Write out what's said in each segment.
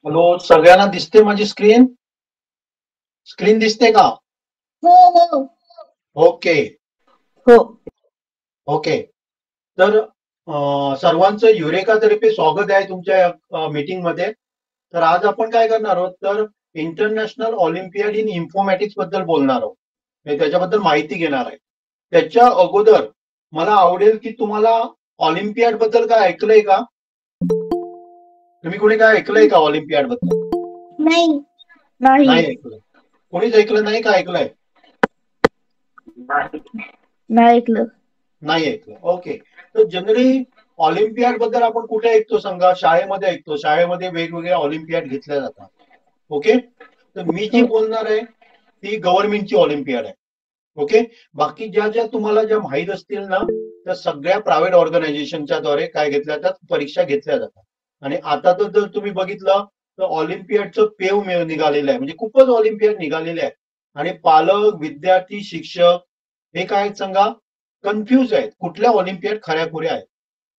Hello, सगळ्यांना दिसते माझी स्क्रीन? स्क्रीन दिसते का? हो हो ओके. हो. ओके. तर सर्वांचं युरेका तर्फे स्वागत आहे तुमच्या मीटिंग मध्ये. तर आज आपण काय करणार आहोत, तर इंटरनॅशनल ऑलिम्पियाड इन इन्फॉर्मॅटिक्स बद्दल बोलणार आहोत. त्याच्याबद्दल माहिती घेणार आहे. त्याच्या अगोदर मला आवडेल की तुम्हाला ऑलिम्पियाड बद्दल काय ऐकलंय का? तुम्ही कोणी काय ऐकलंय का ऑलिम्पियाड बद्दल? नाही. नाही. नाही ऐकलं. कोणीच ऐकलं नाही का ऐकलंय? नाही ऐकलं. नाही ऐकलं. ओके. तर जनरली ऑलिम्पियाड बद्दल आपण कुठे ऐकतो सांगा? शाळेमध्ये ऐकतो. शाळेमध्ये वेगवेगळे ऑलिम्पियाड घेतल्या जातात. ओके. तर मी जी हो. बोलणार आहे ती गव्हर्नमेंटची ऑलिम्पियाड आहे. ओके. बाकी ज्या तुम्हाला ज्या माहीत असतील ना, त्या सगळ्या प्रायव्हेट ऑर्गनायझेशनच्या द्वारे काय घेतल्या जातात, परीक्षा घेतल्या जातात. आणि आता तर जर तुम्ही बघितलं तर ऑलिम्पियाडचं पेव निघालेलं आहे, म्हणजे खूपच ऑलिम्पियाड निघालेले आहे. आणि पालक, विद्यार्थी, शिक्षक हे काय सांगा, कन्फ्युज आहेत कुठल्या ऑलिम्पियाड खऱ्याखुऱ्या आहेत.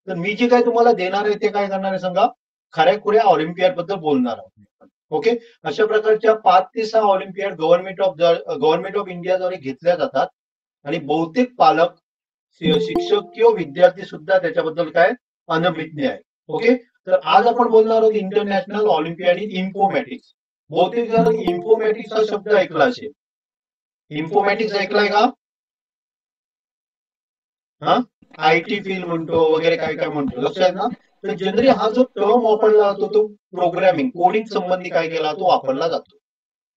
तर मी जे काय तुम्हाला देणार आहे ते काय करणार आहे सांगा, खऱ्याखुऱ्या ऑलिम्पियाड बद्दल बोलणार आहोत. ओके. अशा प्रकारच्या 5 ते 6 ऑलिम्पियाड गव्हर्नमेंट ऑफ इंडियाद्वारे घेतल्या जातात. आणि बहुतेक पालक, शिक्षक किंवा विद्यार्थी सुद्धा त्याच्याबद्दल काय अनभिज्ञ आहे. ओके. तर आज आपण बोलणार आहोत इंटरनॅशनल ऑलिम्पियाड इन इन्फॉर्मॅटिक्स. बहुतेक जण इन्फॉर्मॅटिक्स हा शब्द ऐकला असेल. इन्फॉर्मॅटिक्स ऐकलाय का? हा, आय टी फील्ड म्हणतो वगैरे काय काय म्हणतो, लक्षात ना. तर जनरली हा जो टर्म वापरला जातो तो प्रोग्रामिंग कोडिंग संबंधी काय केला तो वापरला जातो.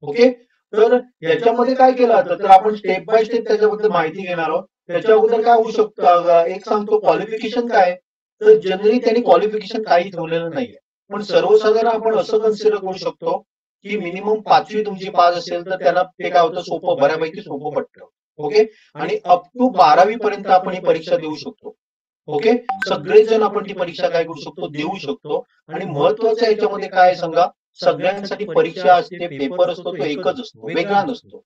ओके. तर याच्यामध्ये काय केलं जातं, तर आपण स्टेप बाय स्टेप त्याच्याबद्दल माहिती घेणार आहोत. त्याच्या अगोदर काय होऊ शकतं, एक सांगतो क्वालिफिकेशन काय. तर जनरली त्यांनी क्वालिफिकेशन काही ठेवलेलं नाहीये. पण सर्वसाधारण आपण असं कन्सिडर करू शकतो की मिनिमम 5वी तुमची पास असेल तर त्याला ते काय होतं, सोपं, बऱ्यापैकी सोपं पडतं. ओके. आणि अप टू 12वी पर्यंत आपण ही परीक्षा देऊ शकतो. ओके. सगळेच जण आपण ती परीक्षा काय करू शकतो, देऊ शकतो. आणि महत्वाचं याच्यामध्ये काय आहे सांगा, सगळ्यांसाठी परीक्षा असते, पेपर असतो तो एकच असतो, वेगळा नसतो.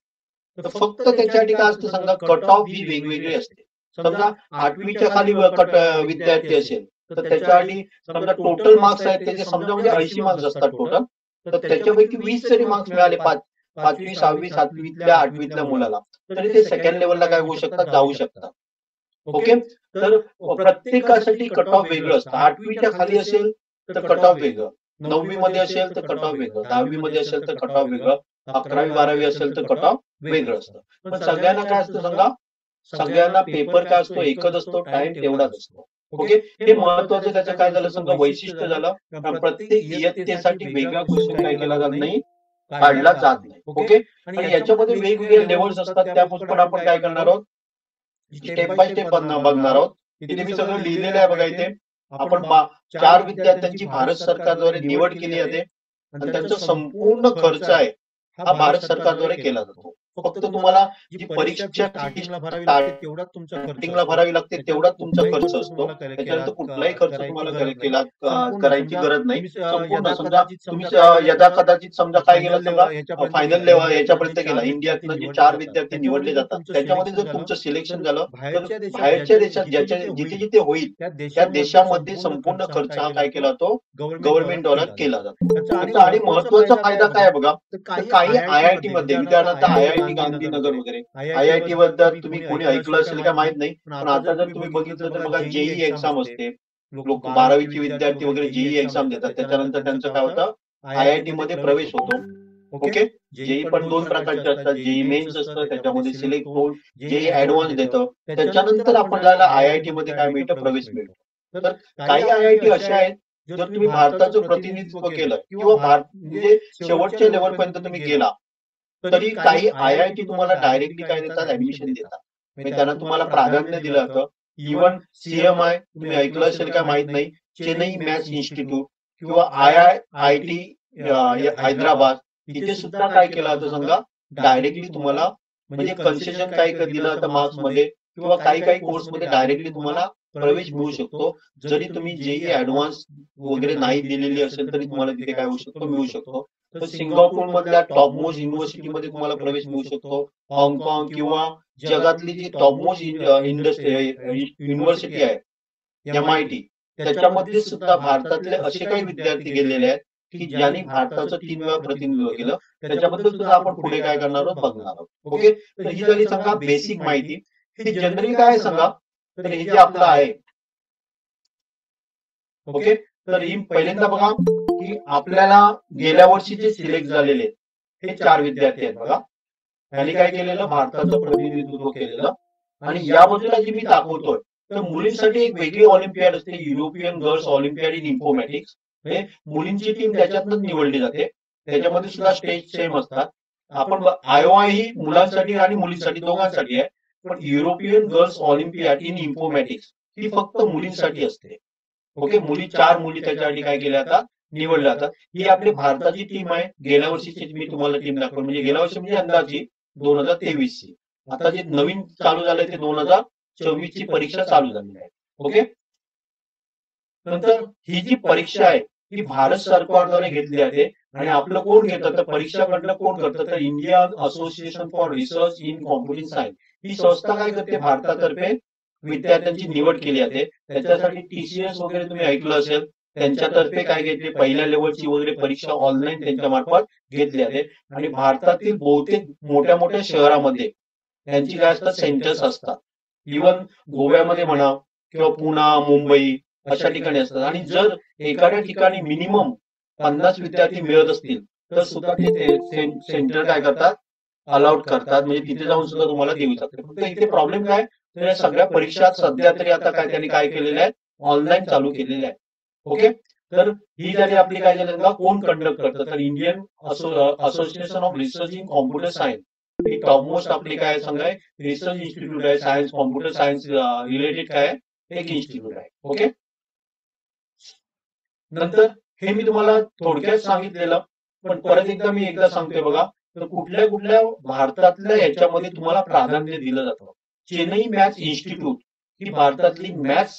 तर फक्त त्याच्यासाठी काय असतं सांगा, कट ऑफ ही वेगवेगळी असते. समजा 8वीच्या खाली विद्यार्थी असेल तर त्याच्यासाठी समजा टोटल मार्क्स आहेत त्याचे, समजा म्हणजे 80 मार्क्स असतात टोटल. तर त्याच्यापैकी 20 जरी मार्क्स मिळाले 5वी, 6वी, 7वीतल्या, 8वीतल्या मुलाला, तरी ते सेकंड लेवलला काय होऊ शकतात, जाऊ शकतात. ओके. तर प्रत्येकासाठी कट ऑफ वेगळं असतं. 8वीच्या खाली असेल तर कट ऑफ वेगळं, 9वी मध्ये असेल तर कट ऑफ वेगळं, 10वी मध्ये असेल तर कट ऑफ वेगळं, 11वी 12वी असेल तर कट ऑफ वेगळं असतं. पण सगळ्यांना काय असतं सांगा, सगळ्यांना पेपर काय असतो, एकच असतो, टाइम तेवढाच असतो. ओके. हे महत्वाचं त्याचं काय झालं समजा, वैशिष्ट्य झालं. प्रत्येक इयत्तेसाठी वेगळा क्वेश्चन काय केला जात नाही, काढला जात नाही. ओके. आणि याच्यामध्ये वेगवेगळे लेवल्स असतात, त्यापासून पण आपण काय करणार आहोत, स्टेप बाय स्टेप बघणार आहोत. इथे मी सगळं लिहिलेलं आहे बघा इथे. आपण 4 विद्यार्थ्यांची भारत सरकारद्वारे निवड केली जाते आणि त्यांचा संपूर्ण खर्च आहे हा भारत सरकारद्वारे केला जातो. फक्त तुम्हाला जी परीक्षाची स्टार्टिंगला भरावी लागते तेवढाच तुमचा खर्च असतो. त्याच्यानंतर कुठलाही खर्च तुम्हाला करायची गरज नाही. संपूर्ण समजा तुम्ही यदा कदाचित समजा काय गेला समजा, फायनल लेवल याच्यापर्यंत गेला, इंडियातनं जे 4 विद्यार्थी निवडले जातात त्याच्यामध्ये जर तुमचं सिलेक्शन झालं तर बाहेरच्या देशात जिथे जिथे होईल त्या देशामध्ये संपूर्ण खर्च हा काय केला जातो, गव्हर्नमेंट द्वारे केला जातो. त्याचा आणि महत्वाचा फायदा काय आहे बघा, तर काही आय-आय-टी मध्ये उदाहरणार्थ आय-आय-टी गांधीनगर वगैरे, आय-आय-टी बद्दल तुम्ही कोणी ऐकलं असेल का माहित नाही. पण आता जर तुम्ही बघितलं तर बघा, जेईई एक्झाम असते. लोक 12वीचे विद्यार्थी वगैरे जेईई एक्झाम देतात, त्याच्यानंतर त्यांचं काय होतं, आय-आय-टी मध्ये प्रवेश होतो. ओके. जेई पण 2 प्रकारचे असतात. जेई मेन्स असतं, त्याच्यामध्ये सिलेक्ट होऊन जेई ऍडव्हान्स देतं. त्याच्यानंतर आपल्याला आय-आय-टी मध्ये काय मिळतं, प्रवेश मिळतो. तर काही आय-आय-टी अशा आहेत, जर तुम्ही भारताचं प्रतिनिधित्व केलं किंवा भारत म्हणजे शेवटच्या लेवलपर्यंत तुम्ही गेला, तरी काही आय-आय-टी तुम्हाला डायरेक्टली काय देतात, ऍडमिशन देतात. म्हणजे त्यांना तुम्हाला प्राधान्य दिलं जातं. इव्हन सीएमआय तुम्ही ऐकलं असेल का माहित नाही, चेन्नई मॅथ्स इन्स्टिट्यूट किंवा आय-आय-टी हैदराबाद, इथे सुद्धा काय केलं जातं सांगा, डायरेक्टली तुम्हाला म्हणजे कन्सेशन काय दिलं जातं मार्क्समध्ये किंवा काही काही कोर्समध्ये डायरेक्टली तुम्हाला प्रवेश मिळू शकतो. जरी तुम्ही जेईई ऍडव्हान्स वगैरे नाही दिलेली असेल तरी तुम्हाला तिथे काय होऊ शकतो, मिळू शकतो. तर सिंगापूर मधल्या टॉप मोस्ट युनिव्हर्सिटीमध्ये तुम्हाला प्रवेश मिळू शकतो. हाँगकाँग किंवा जगातली जी टॉप मोस्ट युनिव्हर्सिटी आहे, एमआयटी, त्याच्यामध्ये सुद्धा भारतातले असे काही विद्यार्थी गेलेले आहेत की ज्यांनी भारताचं 3 वेळा प्रतिनिधित्व केलं. त्याच्याबद्दल सुद्धा आपण पुढे काय करणार आहोत बघणार आहोत. ओके. तर ही झाली सांगा बेसिक माहिती. हे जनरली काय आहे सांगा, तर हे जे आपलं आहे. ओके. तर ही पहिल्यांदा बघा की आपल्याला गेल्या वर्षी जे सिलेक्ट झालेले हे 4 विद्यार्थी आहेत बघा. यांनी काय केलेलं भारताचं प्रतिनिधित्व केलेलं आणि या बाजूला जी मी दाखवतोय तर मुलींसाठी एक वेगळी ऑलिम्पियाड असते, European girls olympiad in informatics. म्हणजे मुलींची टीम त्याच्यातनंच निवडली जाते. त्याच्यामध्ये सुद्धा स्टेज सेम असतात. आपण आयोवा ही मुलांसाठी आणि मुलींसाठी दोघांसाठी आहे. पण European girls olympiad in informatics ही फक्त मुलींसाठी असते. ओके. मुली 4 मुली त्याच्यासाठी काय केल्या जातात, निवडल्या जातात. ही आपली भारताची टीम आहे. गेल्या वर्षीची मी तुम्हाला टीम दाखवली, म्हणजे गेल्या वर्षी म्हणजे अंदाजी 2023 ची. आता जे नवीन चालू झालंय ते 2024 ची परीक्षा चालू झालेली आहे. ओके. नंतर ही जी परीक्षा आहे ही भारत सरकारद्वारे घेतली जाते आणि आपलं कोण घेतं तर परीक्षा कडलं कोण करतं तर India association for research in computing science ही संस्था काय करते, भारतातर्फे विद्यार्थ्यांची निवड केली जाते. त्याच्यासाठी TCS वगैरे तुम्ही ऐकलं असेल, त्यांच्यातर्फे काय घेतले पहिल्या लेवलची वगैरे परीक्षा ऑनलाईन त्यांच्या मार्फत घेतली जाते आणि भारतातील बहुतेक मोठ्या मोठ्या शहरामध्ये त्यांची काय असतात सेंटर्स असतात. इव्हन गोव्यामध्ये म्हणा किंवा पुणे, मुंबई अशा ठिकाणी असतात आणि जर एखाद्या ठिकाणी मिनिमम 50 विद्यार्थी मिळत असतील तर सुद्धा ते सेंटर काय करतात, अलाउड करतात. म्हणजे तिथे जाऊन सुद्धा तुम्हाला देऊ शकते. फक्त इथे प्रॉब्लेम काय, तर या सगळ्या परीक्षा सध्या तरी आता काय त्यांनी काय केलेल्या आहेत, ऑनलाईन चालू केलेल्या आहेत. ओके. तर ही झाली आपली काय झाली का कोण कंडक्ट करतं तर Indian association of research in computer science he topmost आपली काय सांगाय रिसर्च इन्स्टिट्यूट आहे. सायन्स कॉम्प्युटर सायन्स रिलेटेड काय एक इन्स्टिट्यूट आहे. ओके. नंतर हे मी तुम्हाला थोडक्यात सांगितलेलं, पण परत एकदा सांगतोय बघा. तर कुठल्या कुठल्या भारतातल्या याच्यामध्ये तुम्हाला प्राधान्य दिलं जातं. चेन्नई मॅथ्स इन्स्टिट्यूट ही भारतातली मॅथ्स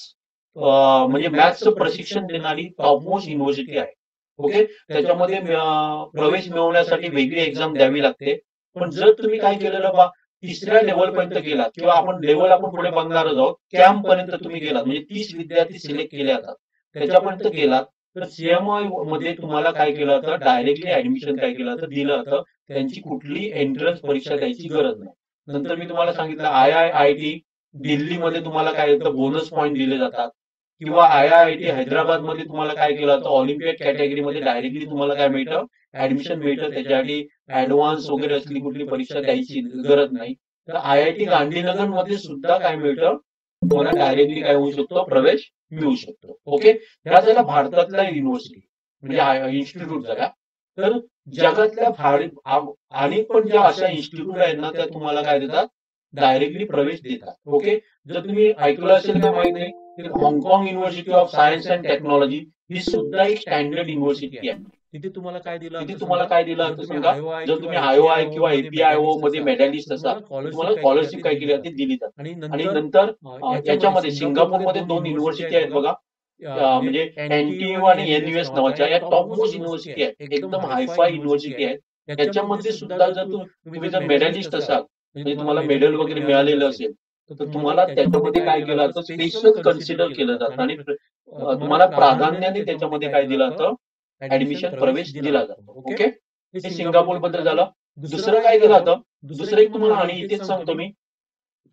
म्हणजे मॅथ्सचं प्रशिक्षण देणारी टॉपमोस्ट युनिव्हर्सिटी आहे. ओके. त्याच्यामध्ये प्रवेश मिळवण्यासाठी वेगळी एक्झाम द्यावी लागते. पण जर तुम्ही काय केलेलं बा तिसऱ्या लेवल पर्यंत गेलात किंवा आपण पुढे बघणारच आहोत, कॅम्प पर्यंत तुम्ही गेलात म्हणजे 30 विद्यार्थी सिलेक्ट केले जातात. त्याच्यापर्यंत गेलात तर CMI मध्ये तुम्हाला काय केलं जातं, डायरेक्टली ऍडमिशन काय केलं जातं, दिलं जातं. त्यांची कुठली एंट्रन्स परीक्षा द्यायची गरज नाही. नंतर मी तुम्हाला सांगितलं IIIT दिल्लीमध्ये तुम्हाला काय येतं बोनस पॉईंट दिले जातात किंवा IIT हैदराबाद मध्ये तुम्हाला काय केलं जातं ऑलिम्पियाड कॅटेगरीमध्ये डायरेक्टली तुम्हाला काय मिळतं, ऍडमिशन मिळतं. त्याच्यासाठी ऍडव्हान्स वगैरे असली कुठली परीक्षा द्यायची गरज नाही. तर IIT गांधीनगर मध्ये सुद्धा काय मिळतं, तुम्हाला डायरेक्टली काय होऊ शकतो, प्रवेश मिळू शकतो. ओके. ह्या झाल्या भारतातल्या युनिव्हर्सिटी म्हणजे इन्स्टिट्यूट झाल्या. तर जगातल्या आणि पण ज्या अशा इन्स्टिट्यूट आहेत ना त्या तुम्हाला काय देतात, डायरेक्टली प्रवेश देतात. ओके. जर तुम्ही ऐकलं असेल का माहित नाही, तर हाँगकाँग university of science and technology ही सुद्धा एक स्टँडर्ड युनिव्हर्सिटी आहे. तिथे तुम्हाला काय दिलं तिथे आता तुम्हाला सांगा, काय दिलं जर आता तुम्ही सांगा, IOI जर किंवा तुम्ही IOI APIO किंवा मध्ये APIO मध्ये असाल, मेडॅलिस्ट तर असाल तुम्हाला तुम्हाला स्कॉलरशिप काय दिली केली जाते, जाते. दिली जाते. आणि आणि नंतर नंतर याच्यामध्ये सिंगापूरमध्ये सिंगापूरमध्ये 2 युनिव्हर्सिटी आहेत आहेत बघा. म्हणजे NTU आणि NUS नावाच्या या टॉपमोस्ट युनिव्हर्सिटी आहेत. एकदम हायफाय युनिव्हर्सिटी आहेत. याच्यामध्ये सुद्धा जर तुम्ही जर मेडलिस्ट असाल म्हणजे तुम्हाला मेडल वगैरे मिळालेलं असेल तर तुम्हाला त्याच्यामध्ये काय केलं जातं, स्पेशल कन्सिडर केलं जातं आणि तुम्हाला प्राधान्याने त्याच्यामध्ये काय दिलं जातं, ऍडमिशन प्रवेश दिला जातो. ओके. हे सिंगापूर बद्दल झालं. दुसरं काय केलं जातं, दुसरं एक तुम्हाला आणि इथेच सांगतो मी,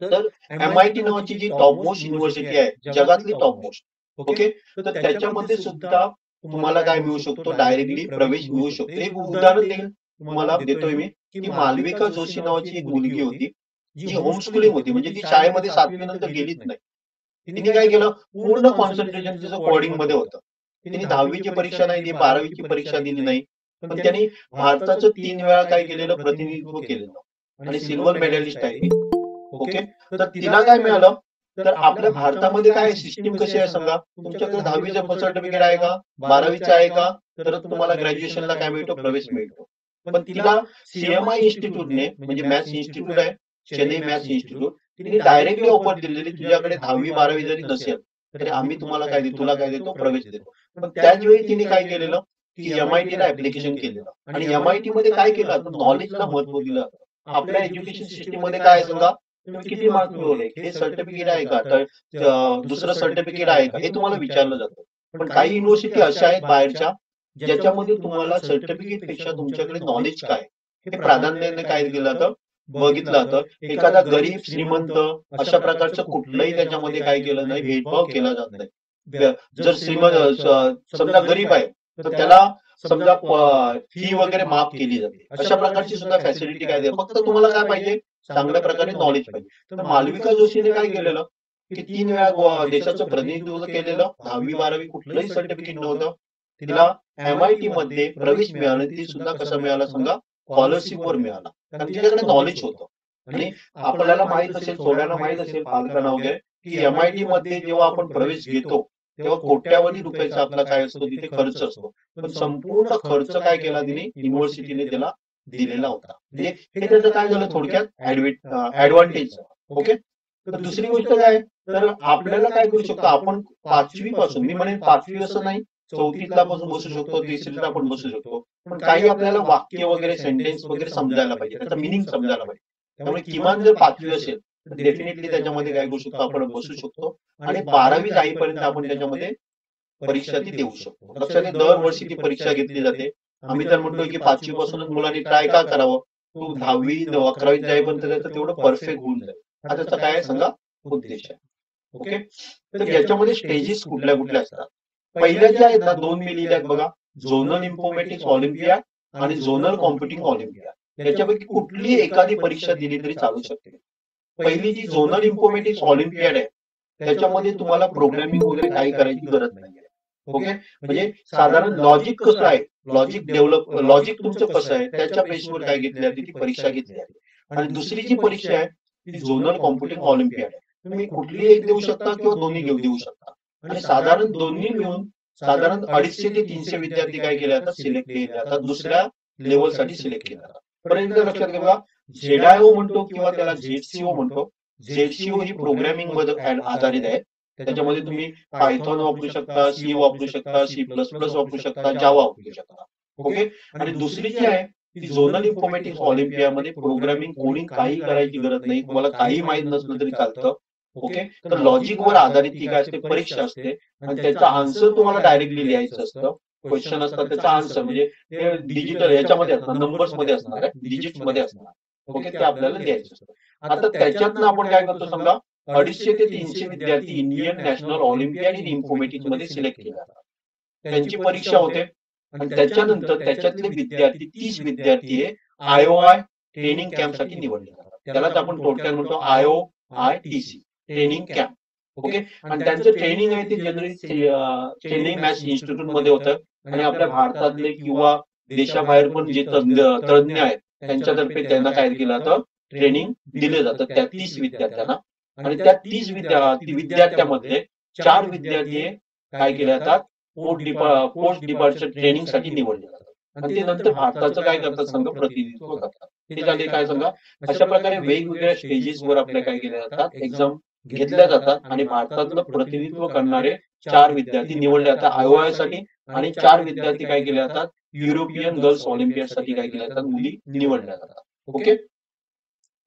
तर MIT नावाची जी टॉपमोस्ट युनिव्हर्सिटी आहे जगातली टॉपमोस्ट. ओके. तर त्याच्यामध्ये सुद्धा तुम्हाला काय मिळू शकतो, डायरेक्टली प्रवेश मिळू शकतो. एक उदाहरण तुम्हाला देतोय मी की मालविका जोशी नावाची एक मुलगी होती जी होमस्कूलिंग होती, म्हणजे ती शाळेमध्ये 7वी नंतर गेलीच नाही. तिने काय केलं, पूर्ण कॉन्सन्ट्रेशन तिचं कोडिंग मध्ये होतं. तिने 10वी परीक्षा नाही दिली, 12वी परीक्षा दिली नाही. पण त्यांनी भारताचं 3 वेळा काय केलेलं, प्रतिनिधित्व केलेलं आणि सिल्वर मेडलिस्ट आहे ती. ओके. तर तिला काय मिळालं, तर आपल्या भारतामध्ये काय सिस्टीम कशी आहे सांगा, तुमच्याकडे 10वीचं सर्टिफिकेट आहे का, 12वीचं आहे का, तर तुम्हाला ग्रॅज्युएशनला काय मिळतो, प्रवेश मिळतो. पण तिला CMI इन्स्टिट्यूटने म्हणजे मॅथ्स इन्स्टिट्यूट आहे, चेन्नई मॅथ्स इन्स्टिट्यूट, तिने डायरेक्टली ऑफर दिलेली तुझ्याकडे 10वी 12वी जरी नसेल तरी आम्ही तुम्हाला काय देतो, तुला काय देतो, प्रवेश देतो. पण त्याच वेळी तिने काय केलेलं की MIT ला ऍप्लिकेशन केलेलं आणि MIT मध्ये काय केलं, तर नॉलेजला महत्व दिलं. आपल्या एज्युकेशन सिस्टीम मध्ये काय सांगा, तुम्ही किती मार्क्स मिळवले, हे सर्टिफिकेट आहे का, तर दुसरं सर्टिफिकेट आहे का, हे तुम्हाला विचारलं जातं. पण काही युनिव्हर्सिटी अशा आहेत बाहेरच्या ज्याच्यामध्ये तुम्हाला सर्टिफिकेट पेक्षा तुमच्याकडे नॉलेज काय हे प्राधान्याने काय केलं जातं, बघितलं जातं. एखादा गरीब श्रीमंत अशा प्रकारचं कुठलंही त्याच्यामध्ये काय केलं नाही, भेदभाव केला जात नाही. जर समजा गरीब आहे तर त्याला समजा फी वगैरे माफ केली जाते. अशा प्रकारची सुद्धा फॅसिलिटी काय देते. फक्त तुम्हाला काय पाहिजे, चांगल्या प्रकारे नॉलेज पाहिजे. तर मालविका जोशीने काय केलेलं, की 3 वेळा देशाचं प्रतिनिधित्व केलेलं. 10वी-12वी कुठलंही सर्टिफिकेट नव्हतं. तिला MIT मध्ये प्रवेश मिळाला. ती सुद्धा कसं मिळाला समजा, स्कॉलरशिपवर मिळाला. कारण तिच्याकडे नॉलेज होतं. आणि आपल्याला माहित असेल, सोड्याला माहित असेल पालकांना वगैरे, की MIT मध्ये जेव्हा आपण प्रवेश घेतो, तेव्हा कोट्यावधी रुपयाचा आपला काय असतो, तिथे खर्च असतो. पण संपूर्ण खर्च काय केला तिने, युनिव्हर्सिटीने त्याला दिलेला होता. म्हणजे हे त्याचं काय झालं थोडक्यात ऍडव्हान्टेज. ओके. तर दुसरी गोष्ट काय, तर आपल्याला काय करू शकतो आपण 5वी पासून, मी म्हणेन 5वी असं नाही, 4थीतला पासून बसू शकतो, 3रीला पण बसू शकतो. पण काही आपल्याला वाक्य वगैरे सेंटेन्स वगैरे समजायला पाहिजे, त्याचा मिनिंग समजायला पाहिजे. त्यामुळे किमान जर 5वी असेल तर डेफिनेटली त्याच्यामध्ये काय करू शकतो, आपण बसू शकतो. आणि 12वी जाईपर्यंत आपण त्याच्यामध्ये परीक्षा ती देऊ शकतो. लक्षात घ्या, दरवर्षी ती परीक्षा घेतली जाते. आम्ही तर म्हणतोय की 5वी पासूनच मुलांनी ट्राय का करावं, तो 10वी 11वी जाईपर्यंत त्याचं तेवढं परफेक्ट होऊन जाईल. हा त्याचा काय सांगा उद्देश आहे. ओके. तर याच्यामध्ये स्टेजेस कुठल्या कुठल्या असतात. पहिल्या ज्या आहेत ना, 2 मी लिहिल्यात बघा, झोनल इन्फॉर्मॅटिक्स ऑलिम्पियाड आणि झोनल कॉम्प्युटिंग ऑलिम्पियाड. याच्यापैकी कुठलीही एखादी परीक्षा दिली तरी चालू शकते. पहिली जी झोनल इन्फॉर्मॅटिक्स ऑलिम्पियाड आहे, त्याच्यामध्ये तुम्हाला प्रोग्रामिंग वगैरे काही करायची गरज नाहीये. ओके. म्हणजे साधारण लॉजिक कसं आहे, लॉजिक तुमचं कसं आहे, त्याच्या बेसवर काय घेतली जाते, ती परीक्षा घेतली जाते. आणि दुसरी जी परीक्षा आहे ती झोनल कॉम्प्युटिंग ऑलिम्पियाड आहे. तुम्ही कुठली एक देऊ शकता किंवा दोन्ही देऊ शकता. आणि साधारण दोन्ही मिळून साधारण 250 ते 300 विद्यार्थी काय केले जातात, सिलेक्ट केले जातात, दुसऱ्या लेवलसाठी सिलेक्ट केले जातात. पण एकदा लक्षात घ्या, ZIO म्हणतो किंवा त्याला ZCO म्हणतो. ZCO ही प्रोग्रामिंग वर आधारित आहे. त्याच्यामध्ये तुम्ही पायथॉन वापरू शकता, सी वापरू शकता, C++ वापरू शकता, जावा वापरू शकता. ओके. आणि दुसरी जी आहे ती झोनल इन्फॉर्मॅटिक्स ऑलिम्पियामध्ये प्रोग्रामिंग कोडिंग काही करायची गरज नाही. तुम्हाला काही माहित नसलं तरी चालतं. ओके. तर लॉजिकवर आधारित ती काय असते, परीक्षा असते. आणि त्याचा आन्सर तुम्हाला डायरेक्टली लिहायचं असतं. क्वेश्चन असतात त्याचा आन्सर म्हणजे ते डिजिटल याच्यामध्ये असणार, नंबर्स मध्ये असणार आहे, डिजिट्स मध्ये असणार. ओके. ते आपल्याला लिहायचं असतं. आता त्याच्यातनं आपण काय करतो समजा, 250 ते 300 विद्यार्थी Indian national Olympiad in informatics मध्ये सिलेक्ट केले जातात. त्यांची परीक्षा होते. आणि त्याच्यानंतर त्याच्यातले विद्यार्थी 30 विद्यार्थी हे IOI ट्रेनिंग कॅम्पसाठी निवडले जातात. त्यालाच आपण थोडक्यात म्हणतो IOITC ट्रेनिंग कॅम्प. ओके. आणि त्यांचं ट्रेनिंग आहे ते जनरली चेन्नई मॅथ्स इन्स्टिट्यूट मध्ये होतं. आणि आपल्या भारतातले किंवा देशाबाहेर पण जे तज्ञ आहेत त्यांच्यातर्फे त्यांना काय केलं जातं, ट्रेनिंग दिलं जातं त्या 30 विद्यार्थ्यांना. आणि त्या 30 विद्यार्थ्यामधले 4 विद्यार्थी काय केले जातात, पोस्ट डिपार्चर ट्रेनिंगसाठी निवडले जातात. आणि ते नंतर भारताचं काय करतात संघ प्रतिनिधित्व करतात. ते झाले काय सांगा, अशा प्रकारे वेगवेगळ्या स्टेजेसवर आपल्या काय केल्या जातात, एक्झाम घेतल्या जातात. आणि भारतातलं प्रतिनिधित्व करणारे 4 विद्यार्थी निवडले जातात IOI साठी. आणि 4 विद्यार्थी काय केले जातात, युरोपियन गर्ल्स ऑलिम्पियाड साठी काय केल्या जातात, मुली निवडल्या जातात. ओके.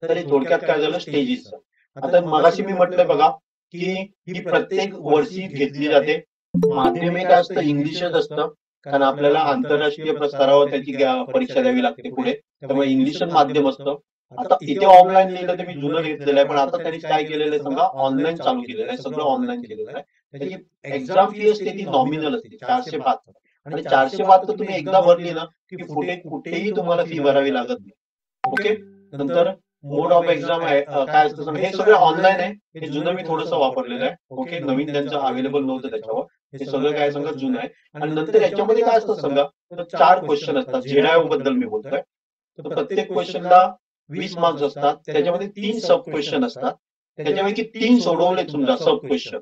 तर हे थोडक्यात काय झालं स्टेजेस. आता मगाशी मी म्हटलंय बघा, की ही प्रत्येक वर्षी घेतली जाते. माध्यमिक काय असतं, इंग्लिशच असतं. कारण आपल्याला आंतरराष्ट्रीय स्तरावर त्याची परीक्षा द्यावी लागते पुढे. त्यामुळे इंग्लिश माध्यम असतं. आता इथे ऑफलाईन लिहिलं तर मी जुनं घेतलेलं आहे, पण आता त्यांनी काय केलेलं आहे समजा, ऑनलाईन चालू केलेलं आहे, सगळं ऑनलाईन केलेलं आहे. त्याची एक्झाम फी असते ती नॉमिनल असते 472. आणि 472 तुम्ही एकदा भरली ना की पुढे कुठेही तुम्हाला फी भरावी लागत नाही. ओके. नंतर मोड ऑफ एक्झाम आहे काय असतं, हे सगळं ऑनलाईन आहे. हे जुनं मी थोडंसं वापरलेलं आहे. ओके. नवीन त्यांचं अवेलेबल नव्हतं त्याच्यावर. हे सगळं काय सांगा जुनं आहे. आणि नंतर याच्यामध्ये काय असतं सांगा, तर 4 क्वेश्चन असतात. ZIO बद्दल मी बोलतोय. तर प्रत्येक क्वेश्चनला 20 मार्क्स असतात. त्याच्यामध्ये 3 सब क्वेश्चन असतात. त्याच्यापैकी 3 सोडवले समजा सब क्वेश्चन,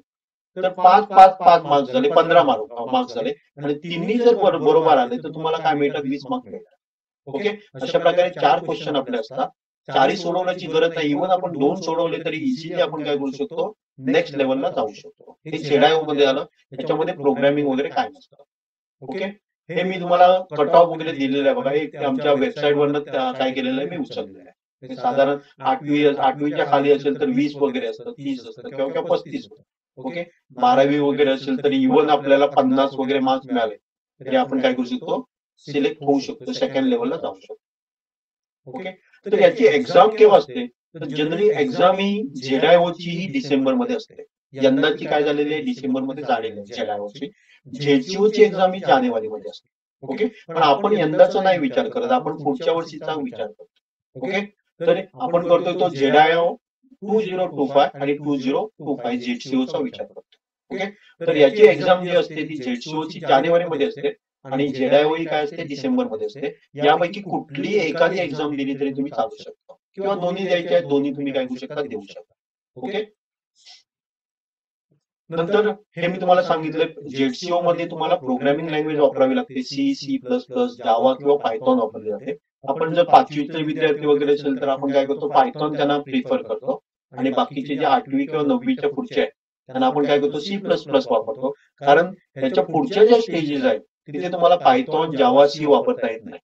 तर 5 मार्क्स झाले, 15 मार्क्स झाले. आणि तिन्ही जर बरोबर आले तर तुम्हाला काय मिळतात, 20 मार्क्स मिळतात. ओके. अशा प्रकारे 4 क्वेश्चन आपले असतात. 4ही सोडवण्याची गरज नाही. इव्हन आपण 2 सोडवले तरी इझिली आपण काय करू शकतो, नेक्स्ट लेवलला जाऊ शकतो. हे ZIO मध्ये आलं. त्याच्यामध्ये प्रोग्रामिंग वगैरे काय नसतं. ओके. हे मी तुम्हाला कट ऑफ वगैरे दिलेलं आहे बघा. हे आमच्या वेबसाईटवरनं काय केलेलं आहे मी उचललेलं आहे. हे साधारण 8वीच्या खाली असेल तर 20 वगैरे असतं, 30 असतं किंवा 35 होतं. ओके. 12वी वगैरे असेल तर इव्हन आपल्याला 50 वगैरे मार्क्स मिळाले तरी आपण काय करू शकतो, सिलेक्ट होऊ शकतो, सेकंड लेवलला जाऊ शकतो. ओके, तर याची एक्झाम केव्हा असते, तर जनरली एक्झाम ही ZIO ची ही डिसेंबरमध्ये असते. यंदाची काय झालेली आहे, डिसेंबरमध्ये झालेली आहे ZIO ची. ZCO ची एक्झाम ही जानेवारीमध्ये असते. ओके, पण आपण यंदाचा नाही विचार करत, आपण पुढच्या वर्षीचा विचार करतो. ओके, तर आपण करतोय तो ZIO 2025 आणि 2025 ZCO चा विचार करतो. ओके, तर याची एक्झाम जी असते ती ZCO ची जानेवारीमध्ये असते आणि ZIO ही काय असते, डिसेंबरमध्ये असते. यापैकी कुठलीही एखादी एक्झाम दिली तरी तुम्ही चालू शकता किंवा दोन्ही द्यायचे आहेत, दोन्ही तुम्ही काय करू शकता, देऊ शकता. ओके, नंतर हे मी तुम्हाला सांगितलं, ZCO मध्ये तुम्हाला प्रोग्रामिंग लँग्वेज वापरावी लागते. C++, जावा किंवा पायथॉन वापरली जाते. आपण जर 5वीचे विद्यार्थी वगैरे असेल तर आपण काय करतो, पायथॉन त्यांना प्रिफर करतो आणि बाकीचे जे 8वी किंवा 9वीच्या पुढचे आहेत त्यांना आपण काय करतो, C++ वापरतो. कारण त्याच्या पुढच्या ज्या स्टेजेस आहेत तिथे तुम्हाला पायथॉन, जावा, सी वापरता येत नाही.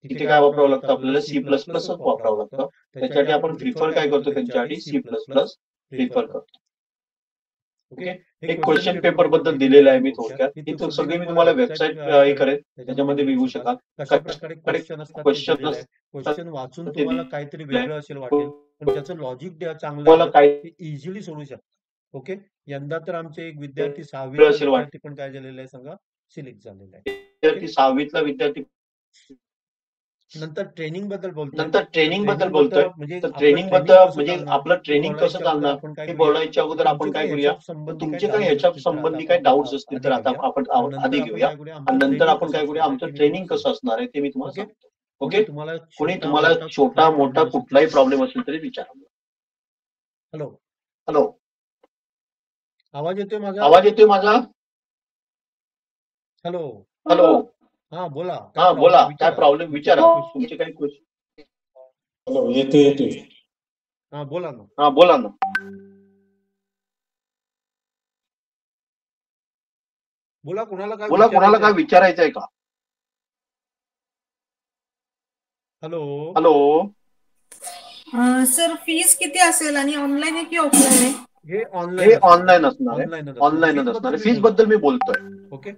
तिथे काय वापरावं लागतं, आपल्याला C++च वापरावं लागतं. त्याच्यासाठी आपण प्रिफर काय करतो, त्यांच्यासाठी C++ प्रिफर करतो. ओके, एक क्वेश्चन पेपर बद्दल दिलेलं आहे मी थोडक्यात. ही तर सगळी मी तुम्हाला वेबसाईट हे करेन, त्याच्यामध्ये बघू शकाल. क्वेश्चन वाचून तुम्हाला काहीतरी वेगळं असेल वाटेल, पण त्याचं लॉजिक चांगलं आहे, इझिली सोडू शकता. ओके, यंदा तर आमचे एक विद्यार्थी 6वीचा विद्यार्थी पण काय झालेला आहे सांगा, सिलेक्ट झालेला आहे. विद्यार्थी 6वीतला विद्यार्थी. नंतर ट्रेनिंग बद्दल बोलतोय, म्हणजे ट्रेनिंग बद्दल म्हणजे आपलं ट्रेनिंग कसं चालणार हे बोलायच्या अगोदर आपण काय करूया, तुमचे काही ह्याच्या संबंधी काही डाऊट्स असतील तर आता आपण आधी घेऊया आणि नंतर आपण काय करूया, आमचं ट्रेनिंग कसं असणार आहे ते मी तुम्हाला सांगतो. ओके, कोणी तुम्हाला छोटा मोठा कुठलाही प्रॉब्लेम असेल तरी विचारा. हॅलो हॅलो, आवाज येतोय माझा? आवाज येतोय माझा? हॅलो हॅलो, हा बोला, काय प्रॉब्लेम विचारा, तुमचे काही क्वेश्चन. हॅलो, येतोय. हा बोला ना. बोला, कोणाला काय विचारायचं आहे का? हॅलो सर, फीज किती असेल आणि ऑनलाईन आहे की ऑफलाईन आहे? हे ऑनलाईन असणार आहे. फीज बद्दल मी बोलतोय. ओके,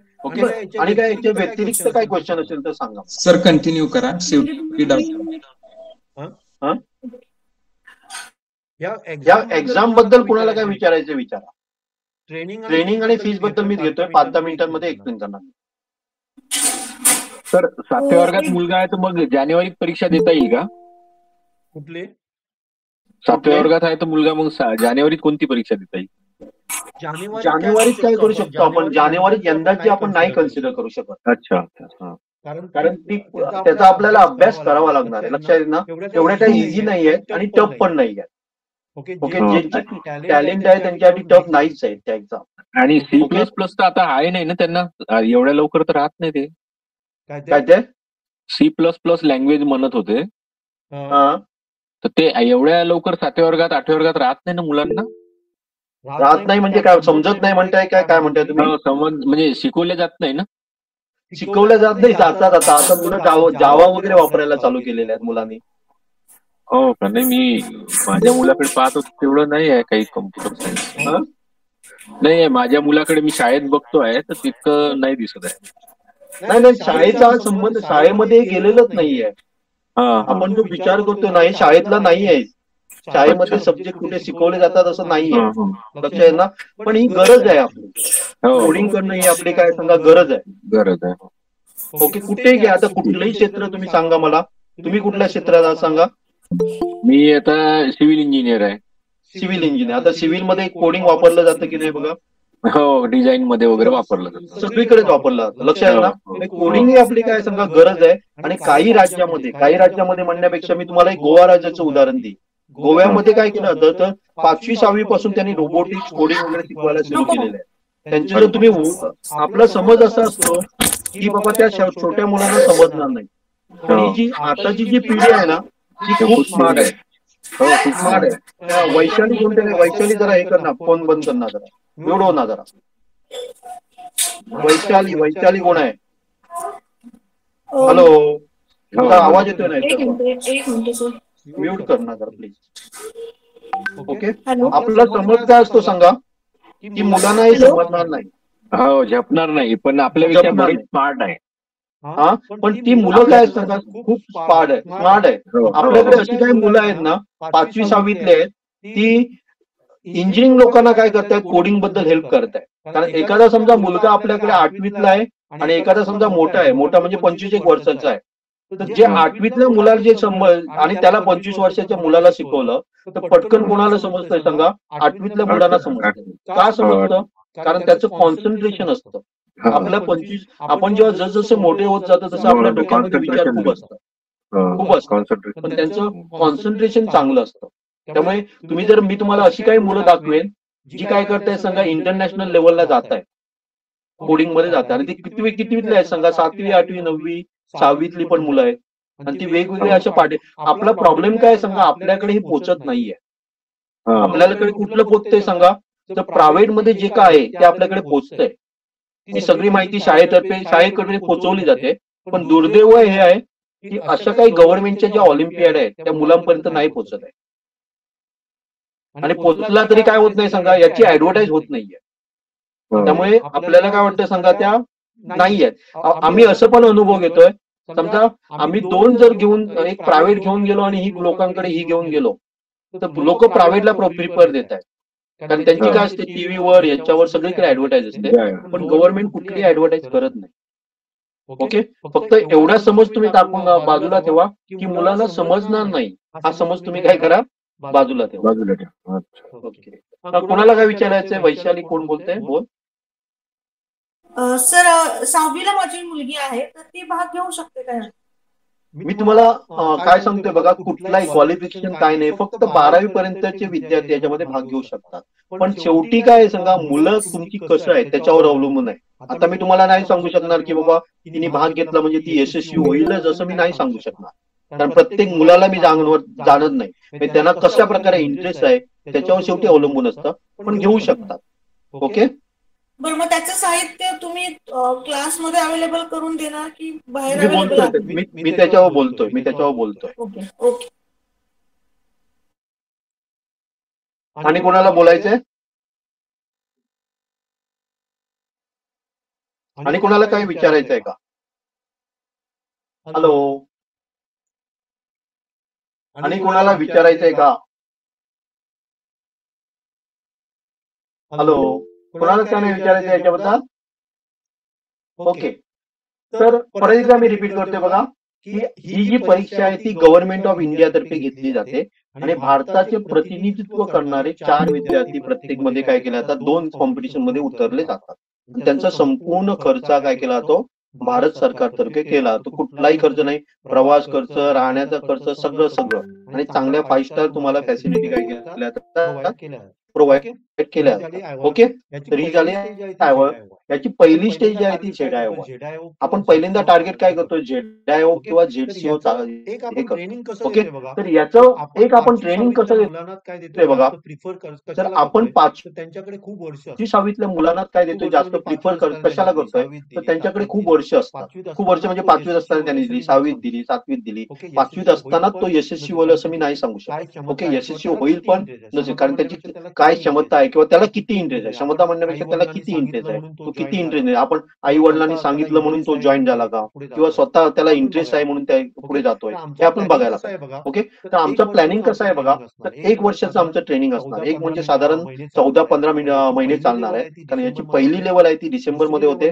आणि काय याच्या व्यतिरिक्त काय क्वेश्चन असेल तर सांगा सर. कंटिन्यू करा. या एक्झाम बद्दल कुणाला काय विचारायचं विचारा. ट्रेनिंग आणि फीज बद्दल मी घेतोय 5-10 मिनिटांमध्ये एक्सप्लेन करणार. सर 7व्या वर्गात मुलगा आहे तर मग जानेवारीत परीक्षा देता येईल का? कुठले? 7व्या वर्गात आहे तर मुलगा, मग जानेवारीत कोणती परीक्षा देता येईल? जानेवारीत काय करू शकतो आपण, जानेवारीत यंदाची आपण नाही कन्सिडर करू शकत. अच्छा, कारण त्याचा आपल्याला अभ्यास करावा लागणार आहे. लक्षात येईल ना, तेवढ्या काही इझी नाही आहे आणि टफ पण नाही आहे. ओके, जे टॅलेंट आहे त्यांच्यासाठी टफ नाहीच आहे त्या एक्झाम. आणि C++ तर आता आहे नाही ना त्यांना, एवढ्या लवकर तर राहत नाही ते. काय ते C++ लँग्वेज म्हणत होते, तर ते एवढ्या लवकर 7व्या वर्गात 8व्या वर्गात राहत नाही ना मुलांना. राहत नाही म्हणजे काय, समजत नाही म्हणताय काय म्हणताय तुम्ही? समज म्हणजे शिकवल्या जात नाही ना. शिकवल्या जात नाही, जातात. आता मुलं जावा वगैरे वापरायला चालू केलेले आहेत मुलांनी. हो का? नाही, मी माझ्या मुलाकडे पाहत होतो तेवढं नाही आहे काही कम्प्युटर सायन्स. नाही आहे माझ्या मुलाकडे, मी शाळेत बघतोय तर तितकं नाही दिसत आहे. नाही, शाळेचा संबंध शाळेमध्ये गेलेलंच नाहीये. आपण जो विचार करतो नाही, शाळेतला नाही आहे. शाळेमध्ये सब्जेक्ट कुठे शिकवले जातात असं नाहीये. लक्षात आहे ना, पण ही गरज आहे आपली. कोडिंग करणं ही आपली काय सांगा गरज आहे. ओके, कुठेही घ्या, आता कुठलंही क्षेत्र तुम्ही सांगा मला. तुम्ही कुठल्या क्षेत्रात सांगा? मी आता सिव्हिल इंजिनियर आहे. Civil engineer. आता सिव्हिल मध्ये कोडिंग वापरलं जातं की नाही बघा? हो, डिझाईन मध्ये वगैरे वापरलं जातं, सगळीकडेच वापरलं जातं. लक्षात आहे ना, कोडिंग ही आपली काय सांगा गरज आहे. आणि काही राज्यामध्ये म्हणण्यापेक्षा मी तुम्हाला एक गोवा राज्याचं उदाहरण देईन. गोव्यामध्ये काय केलं जातं, तर 5वी-6वी पासून त्यांनी रोबोटिक्स, कोडिंग वगैरे शिकवायला सुरू केलेलं आहे. त्यांच्याकडे तुम्ही आपला समज असा असतो की बाबा त्या छोट्या मुलांना समजणार नाही. पण जी आताची जी पिढी आहे ना, ती खूप स्मार्ट आहे. खूप स्मार्ट आहे. वैशाली कोणते नाही, वैशाली जरा हे कर ना, फोन बंद कर ना जरा, म्यूट हो ना जरा. वैशाली कोण आहे? हॅलो, आवाज येतोय ना? म्यूट कर ना जरा प्लीज. ओके, आपला समज काय असतो सांगा, की मुलांना हे समजणार नाही. हो झेपणार नाही, पण आपल्यापेक्षा झेपणार बरीच नाही. स्मार्ट आहे. हा पण ती मुलं काय असतात खूप स्मार्ट आहे. हो, हो, आपल्याकडे हो. अशी काही मुलं आहेत ना 5वी 6वीतले आहेत, ती इंजिनिअरिंग लोकांना काय करतायत कोडिंग बद्दल हेल्प करतायत. कारण एखादा समजा मुलगा आपल्याकडे 8वीतला आहे आणि एखादा समजा मोठा म्हणजे 25 वर्षाचा आहे, तर जे 8वीतल्या मुलाला जे आणि त्याला 25 वर्षाच्या मुलाला शिकवलं तर पटकन कोणाला समजतंय सांगा? 8वीतल्या मुलांना समजतं. का समजतं? कारण त्याचं कॉन्सन्ट्रेशन असतं. हा. आपल्या 25 आपण जेव्हा जसजसे मोठे होत जातो तसं आपल्या डोक्यामध्ये विचार खूप असतात. खूप असतात. कॉन्सन्ट्रेशन. पण त्यांचं कॉन्सन्ट्रेशन चांगलं असतं. त्यामुळे तुम्ही जर मी तुम्हाला अशी काही मुलं दाखवेन जी काय करताय सांगा इंटरनॅशनल लेवलला जात आहे, कोडिंग मध्ये जात आहे आणि ती कितवीतली आहे सांगा? 7वी 8वी 9वी 6वीतली पण मुलं आहेत आणि ती वेगवेगळी अशा पाठी. आपला प्रॉब्लेम काय सांगा? आपल्याकडे हे पोचत नाहीये. हा. आपल्याकडे कुठलं पोचतंय सांगा? तर प्रायव्हेट मध्ये जे काय आहे ते आपल्याकडे पोचतंय. ती सगळी माहिती शाळेकडे पोहोचवली जाते. पण दुर्दैव हे आहे की अशा काही गव्हर्नमेंटच्या ज्या ऑलिम्पियाड आहेत त्या मुलांपर्यंत नाही पोहोचत आहे. आणि पोहोचला तरी काय होत नाही सांगा? याची ऍडव्हर्टाईज होत नाहीये. त्यामुळे आपल्याला काय वाटतं सांगा? त्या नाही आहेत. आम्ही असं पण अनुभव घेतोय. समजा आम्ही 2 जर घेऊन एक प्रायव्हेट घेऊन गेलो आणि ही लोकांकडे ही घेऊन गेलो तर लोक प्रायव्हेटला प्रिफर देत आहेत. कारण त्यांची काय असते टीव्हीवर याच्यावर सगळीकडे ऍडव्हर्टाईज असते. पण गव्हर्नमेंट कुठली ऍडव्हर्टाईज करत नाही. ओके, फक्त एवढा समज तुम्ही टाकून बाजूला ठेवा की मुलांना समजणार नाही. हा समज तुम्ही काय करा? बाजूला ठेवा. बाजूला ठेव. अच्छा. ओके. कोणाला काय विचारायचंय? वैशाली कोण बोलतंय? बोल. सर 6वीला माझी मुलगी आहे तर ती भाग घेऊ शकते का? मी तुम्हाला काय सांगतोय बघा, कुठलाही क्वालिफिकेशन काय नाही, फक्त 12वी पर्यंतचे विद्यार्थी याच्यामध्ये भाग घेऊ शकतात. पण शेवटी काय सांगा, मुलं तुमची कसं आहे त्याच्यावर अवलंबून आहे. आता मी तुम्हाला नाही सांगू शकणार की बाबा तिने भाग घेतला म्हणजे ती यशस्वी होईलच असं मी नाही सांगू शकणार. कारण प्रत्येक मुलाला मी जाणत नाही. म्हणजे त्यांना कशा प्रकारे इंटरेस्ट आहे त्याच्यावर शेवटी अवलंबून असतं. पण घेऊ शकतात. ओके. बरं, मग त्याचं साहित्य तुम्ही क्लासमध्ये अवेलेबल करून देणार की बाहेर मी available बोलतोय आहे? मी त्याच्यावर बोलतोय. Okay okay. आणि कोणाला बोलायचंय? आणि कोणाला काही विचारायचंय का? हॅलो. आणि कोणाला विचारायचंय का? हॅलो. कोणाला काय नाही विचारायचं याच्याबद्दल? ओके. तर परत एकदा मी रिपीट करतोय बघा की ही जी परीक्षा आहे ती गव्हर्नमेंट ऑफ इंडिया तर्फे घेतली जाते आणि भारताचे प्रतिनिधित्व करणारे 4 विद्यार्थी प्रत्येक मध्ये काय केले जातात? 2 कॉम्पिटिशन मध्ये उतरले जातात. त्यांचा संपूर्ण खर्च काय केला जातो? भारत सरकारतर्फे केला जातो. कुठलाही खर्च नाही. प्रवास खर्च, राहण्याचा खर्च सगळं आणि चांगल्या 5 स्टार तुम्हाला फॅसिलिटी काय केल्या जातात? प्रोव्हाइड केल्या जातात. ओके. तर ही झाली याची पहिली स्टेज जी आहे ती ZIO. आपण पहिल्यांदा टार्गेट काय करतो? ZIO किंवा ZCO हे करतो. ओके. तर याचं एक आपण ट्रेनिंग कसं देतोय बघा. तर आपण 5वी 6वीतल्या मुलांना काय देतोय? जास्त प्रिफर कशाला करतोय? तर त्यांच्याकडे खूप वर्ष असतात. खूप वर्ष म्हणजे 5वीत असताना त्यांनी दिली, 6वीत दिली, 7वीत दिली. 5वीत असताना तो यशस्वी होईल असं मी नाही सांगू शकत. ओके. यशस्वी होईल पण नसेल. कारण त्याची काय क्षमता आहे किंवा त्याला किती इंटरेस्ट आहे. क्षमता म्हणण्यापेक्षा त्याला किती इंटरेस्ट आहे. तो किती इंटरेस्ट आहे. आपण आई वडिलांनी सांगितलं म्हणून तो जॉईन झाला का? किंवा स्वतः त्याला इंटरेस्ट आहे म्हणून त्या पुढे जातोय हे आपण बघायला पाहिजे. ओके. तर आमचं प्लॅनिंग कसं आहे बघा. तर 1 वर्षाचं आमचं ट्रेनिंग असणार. एक म्हणजे साधारण 14-15 महिने चालणार आहे. कारण याची पहिली लेवल आहे ती डिसेंबरमध्ये होते.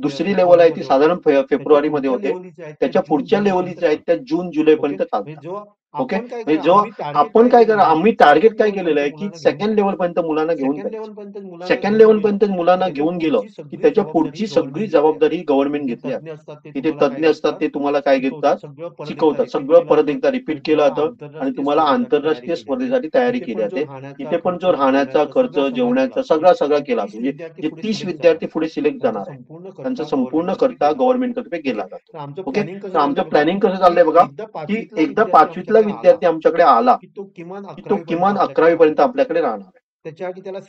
दुसरी लेवल आहे ती साधारण फेब्रुवारीमध्ये होते. त्याच्या पुढच्या लेवली ज्या आहेत त्या जून जुलै पर्यंत चालतात. ओके. म्हणजे जो आपण काय करा, आम्ही टार्गेट काय केलेलं आहे की सेकंड लेवल पर्यंत मुलांना घेऊन जायचं. सेकंड लेवल पर्यंत मुलांना घेऊन गेलं की त्याच्या पुढची सगळी जबाबदारी गव्हर्नमेंट घेतली आहे. तिथे तज्ञ असतात ते तुम्हाला काय घेतात? शिकवतात. सगळं परत एकदा रिपीट केलं जातं आणि तुम्हाला आंतरराष्ट्रीय स्पर्धेसाठी तयारी केली जाते. तिथे पण जो राहण्याचा खर्च, जेवण्याचा सगळा केला जातो. म्हणजे जे 30 विद्यार्थी पुढे सिलेक्ट जाणार आहे त्यांचा संपूर्ण खर्च गव्हर्नमेंट तर्फे केला जातो. ओके. तर आमचं प्लॅनिंग कसं चाललंय बघा की एकदा 5वीतला विद्यार्थी आमच्याकडे आला की तो किमान 11वी पर्यंत आपल्याकडे राहणार आहे.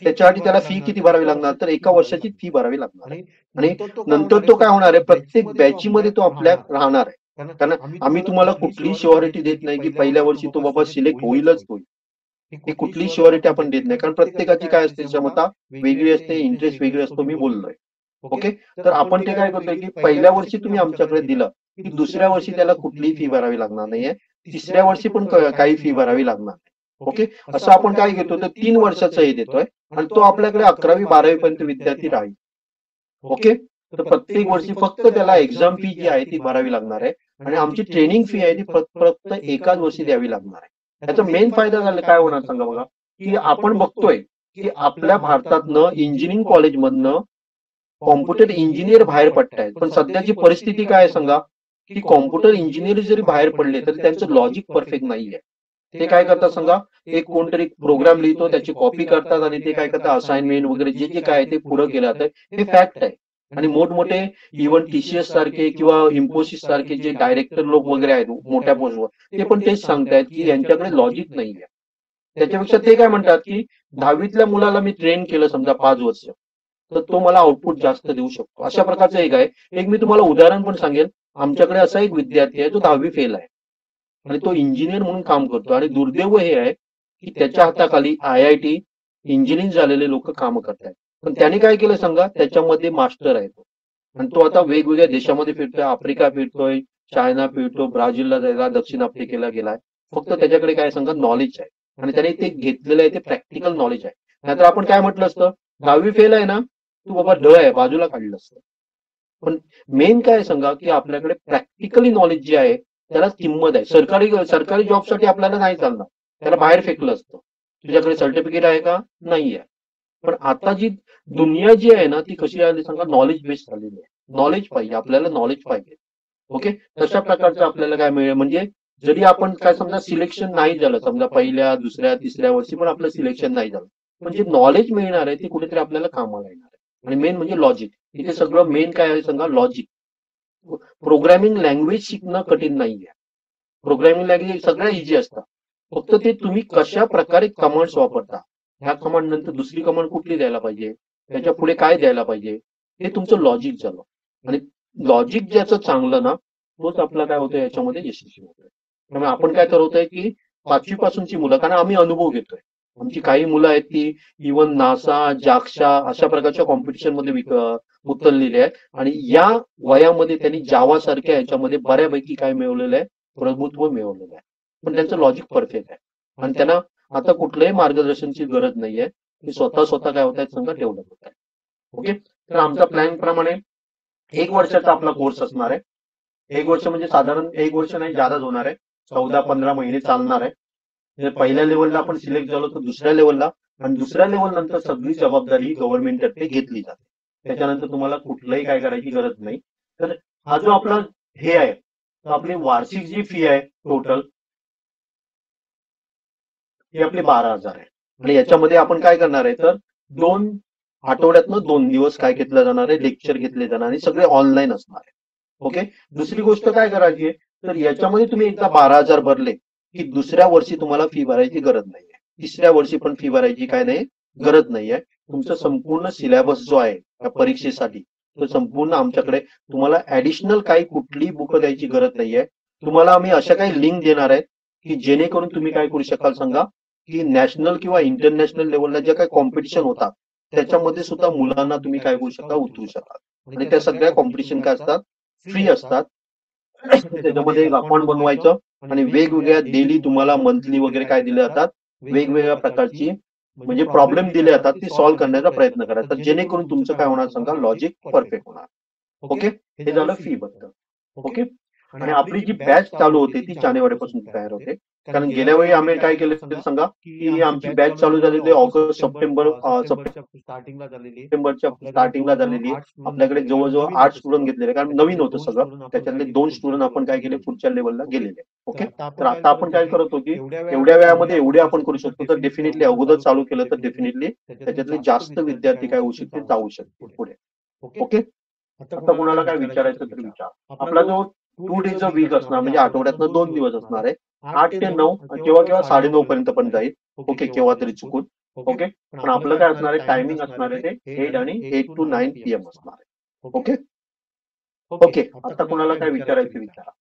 त्याच्यासाठी त्याला फी किती भरावी लागणार? तर 1 वर्षाची फी भरावी लागणार आहे. आणि नंतर तो काय होणार आहे? प्रत्येक बॅचमध्ये तो आपल्या राहणार आहे. कारण आम्ही तुम्हाला कुठलीही शुअरिटी देत नाही की पहिल्या वर्षी तो बाबा सिलेक्ट होईलच होईल. ही कुठलीही शुअरिटी आपण देत नाही. कारण प्रत्येकाची काय असते? क्षमता वेगळी असते, इंटरेस्ट वेगळे असतो. मी बोललोय. ओके. तर आपण ते काय करतोय की पहिल्या वर्षी तुम्ही आमच्याकडे दिलं की दुसऱ्या वर्षी त्याला कुठलीही फी भरावी लागणार नाहीये, तिसऱ्या वर्षी पण काही फी भरावी लागणार नाही. ओके. असं आपण काय घेतो तर 3 वर्षाचं हे देतोय आणि तो आपल्याकडे 11वी 12वी पर्यंत विद्यार्थी राहील. ओके. तर प्रत्येक वर्षी फक्त त्याला एक्झाम फी जी आहे ती भरावी लागणार आहे आणि आमची ट्रेनिंग फी आहे ती फक्त एकाच वर्षी द्यावी लागणार आहे. याचा मेन फायदा झाला काय होणार सांगा बघा, की आपण बघतोय की आपल्या भारतातनं इंजिनिअरिंग कॉलेजमधनं कॉम्प्युटर इंजिनियर बाहेर पडतायत. पण सध्याची परिस्थिती काय आहे सांगा, की कॉम्प्युटर इंजिनियर जरी बाहेर पडले तरी त्यांचं लॉजिक परफेक्ट नाहीये. ते काय करतात सांगा, एक कोणतरी प्रोग्राम लिहितो, त्याची कॉपी करतात आणि ते काय करतात असाइनमेंट वगैरे जे जे काय ते पुढे केलं जातं हे फॅक्ट आहे. आणि मोठमोठे इव्हन TCS सारखे किंवा इन्फोसिस सारखे जे डायरेक्टर लोक वगैरे आहेत मोठ्या पोस्टवर ते पण तेच सांगतायत की यांच्याकडे लॉजिक नाहीये. त्याच्यापेक्षा ते काय म्हणतात की 10वीतल्या मुलाला मी ट्रेन केलं समजा 5 वर्ष तर तो मला आउटपुट जास्त देऊ शकतो. अशा प्रकारचं एक आहे. एक मी तुम्हाला उदाहरण पण सांगेल. आमच्याकडे असा एक विद्यार्थी आहे जो 10वी फेल आहे आणि तो इंजिनियर म्हणून काम करतो आणि दुर्दैव हे आहे की त्याच्या हाताखाली IIT इंजिनिअरिंग झालेले लोक काम करतात. पण त्याने काय केलं सांगा, त्याच्यामध्ये मास्टर आहे तो आणि तो आता वेगवेगळ्या देशामध्ये फिरतोय, आफ्रिका फिरतोय, चायना फिरतो, ब्राझीलला जायला, दक्षिण आफ्रिकेला गेलाय. फक्त त्याच्याकडे काय सांगा नॉलेज आहे आणि त्याने ते घेतलेलं आहे ते प्रॅक्टिकल नॉलेज आहे. नाहीतर आपण काय म्हटलं असतं 10वी फेल आहे ना तू बाबा ड आहे बाजूला काढलं असतं. पण मेन काय सांगा की आपल्याकडे प्रॅक्टिकली नॉलेज जे आहे त्याला किंमत आहे. सरकारी जॉबसाठी आपल्याला नाही चालणार, त्याला बाहेर फेकलं असतं. तुझ्याकडे सर्टिफिकेट आहे का नाही आहे. पण आता जी दुनिया जी आहे ना ती कशी आली सांगा, नॉलेज बेस्ड झालेली आहे. नॉलेज पाहिजे आपल्याला, नॉलेज पाहिजे. ओके. तशा प्रकारचं आपल्याला काय मिळेल म्हणजे जरी आपण काय समजा सिलेक्शन नाही झालं समजा पहिल्या दुसऱ्या तिसऱ्या वर्षी पण आपलं सिलेक्शन नाही झालं पण जे नॉलेज मिळणार आहे ते कुठेतरी आपल्याला कामाला येणार आहे. आणि मेन म्हणजे लॉजिक. इथे सगळं मेन काय आहे सांगा लॉजिक. प्रोग्रामिंग लँग्वेज शिकणं कठीण नाहीये. प्रोग्रामिंग लँग्वेज सगळ्या इझी असतात. फक्त ते तुम्ही कशा प्रकारे कमांड्स वापरता, ह्या कमांड नंतर दुसरी कमांड कुठली द्यायला पाहिजे, त्याच्या पुढे काय द्यायला पाहिजे, हे तुमचं लॉजिक झालं. आणि लॉजिक ज्याचं चांगलं ना तोच आपला काय होतं याच्यामध्ये यशस्वी होतोय. त्यामुळे आपण काय ठरवतोय की 5वी पासूनची मुलं, कारण आम्ही अनुभव घेतोय. आमची काही मुलं आहेत ती इव्हन नासा, जाक्षा अशा प्रकारच्या कॉम्पिटिशन मध्ये उतरलेली आहेत आणि या वयामध्ये त्यांनी जावा सारख्या याच्यामध्ये बऱ्यापैकी काय मिळवलेलं आहे, प्रभुत्व मिळवलेलं आहे. पण त्यांचं लॉजिक परफेक्ट आहे आणि त्यांना आता कुठल्याही मार्गदर्शनची गरज नाहीये. ते स्वतः काय होत आहेत सांगा डेव्हलप होत आहे. ओके. तर आमचा प्लॅन प्रमाणे 1 वर्षाचा आपला कोर्स असणार आहे. 1 वर्ष म्हणजे साधारण 1 वर्ष नाही जादाच होणार आहे. 14-15 महिने चालणार आहे. पहिल्या लेवलला आपण सिलेक्ट झालो तर दुसऱ्या लेवलला आणि दुसऱ्या लेवल नंतर सगळी जबाबदारी गव्हर्नमेंट तर्फे घेतली जाते. त्याच्यानंतर तुम्हाला कुठलंही काय करायची गरज नाही. तर हा जो आपला हे आहे तर आपली वार्षिक जी फी आहे टोटल ही आपली 12,000 आहे. आणि याच्यामध्ये आपण काय करणार आहे तर 2 आठवड्यातनं 2 दिवस काय घेतलं जाणार आहे, लेक्चर घेतले जाणार आणि सगळे ऑनलाईन असणार आहे. ओके. दुसरी गोष्ट काय करायची आहे तर याच्यामध्ये तुम्ही एकदा 12,000 भरले की दुसऱ्या वर्षी तुम्हाला फी भरायची गरज नाहीये, तिसऱ्या वर्षी पण फी भरायची काय नाही गरज नाहीये. तुमचं संपूर्ण सिलेबस जो आहे त्या परीक्षेसाठी तो संपूर्ण आमच्याकडे, तुम्हाला ऍडिशनल काही कुठलीही बुक द्यायची गरज नाहीये. तुम्हाला आम्ही अशा काही लिंक देणार आहेत की जेणेकरून तुम्ही काय करू शकाल सांगा की नॅशनल किंवा इंटरनॅशनल लेवलला ज्या काही कॉम्पिटिशन होतात त्याच्यामध्ये सुद्धा मुलांना तुम्ही काय करू शकता उतरू शकाल. आणि त्या सगळ्या कॉम्पिटिशन काय असतात फ्री असतात. त्याच्यामध्ये एक अकाउंट बनवायचं आणि वेगवेगळ्या डेली तुम्हाला मंथली वगैरे काय दिले जातात, वेगवेगळ्या प्रकारची म्हणजे प्रॉब्लेम दिले जातात ती सॉल्व्ह करण्याचा प्रयत्न करायचा जेणेकरून तुमचं काय होणार सांगा लॉजिक परफेक्ट होणार. ओके. हे झालं फी बद्दल. ओके. आणि आपली जी बॅच चालू होते ती जानेवारीपासून तयार होते. कारण गेल्या वेळी आम्ही काय केलं सांगा की आमची बॅच चालू झालेली ऑगस्ट सप्टेंबरच्या स्टार्टिंगला झालेली. आपल्याकडे जवळजवळ 8 स्टुडंट घेतलेले कारण नवीन होतं सगळं. त्याच्यातले 2 स्टुडंट आपण काय केले पुढच्या लेवलला गेलेले. ओके. तर आता आपण काय करतो की एवढ्या वेळामध्ये एवढे आपण करू शकतो तर डेफिनेटली अगोदर चालू केलं तर डेफिनेटली त्याच्यातले जास्त विद्यार्थी काय होऊ शकते जाऊ शकतील पुढे. ओके. आता कोणाला काय विचारायचं तर विचार. आपला जो 2 डेज अ वीक असणार म्हणजे आठवड्यातनं 2 दिवस असणार आहे. 8 ते 9 केव्हा 9:30 पर्यंत पण जाईल. ओके. केव्हा तरी चुकून. ओके. पण आपलं काय असणार आहे टायमिंग असणार आहे ते 8 आणि 8 to 9 PM असणार आहे. ओके. ओके. आता कोणाला काय विचारायचं विचारा.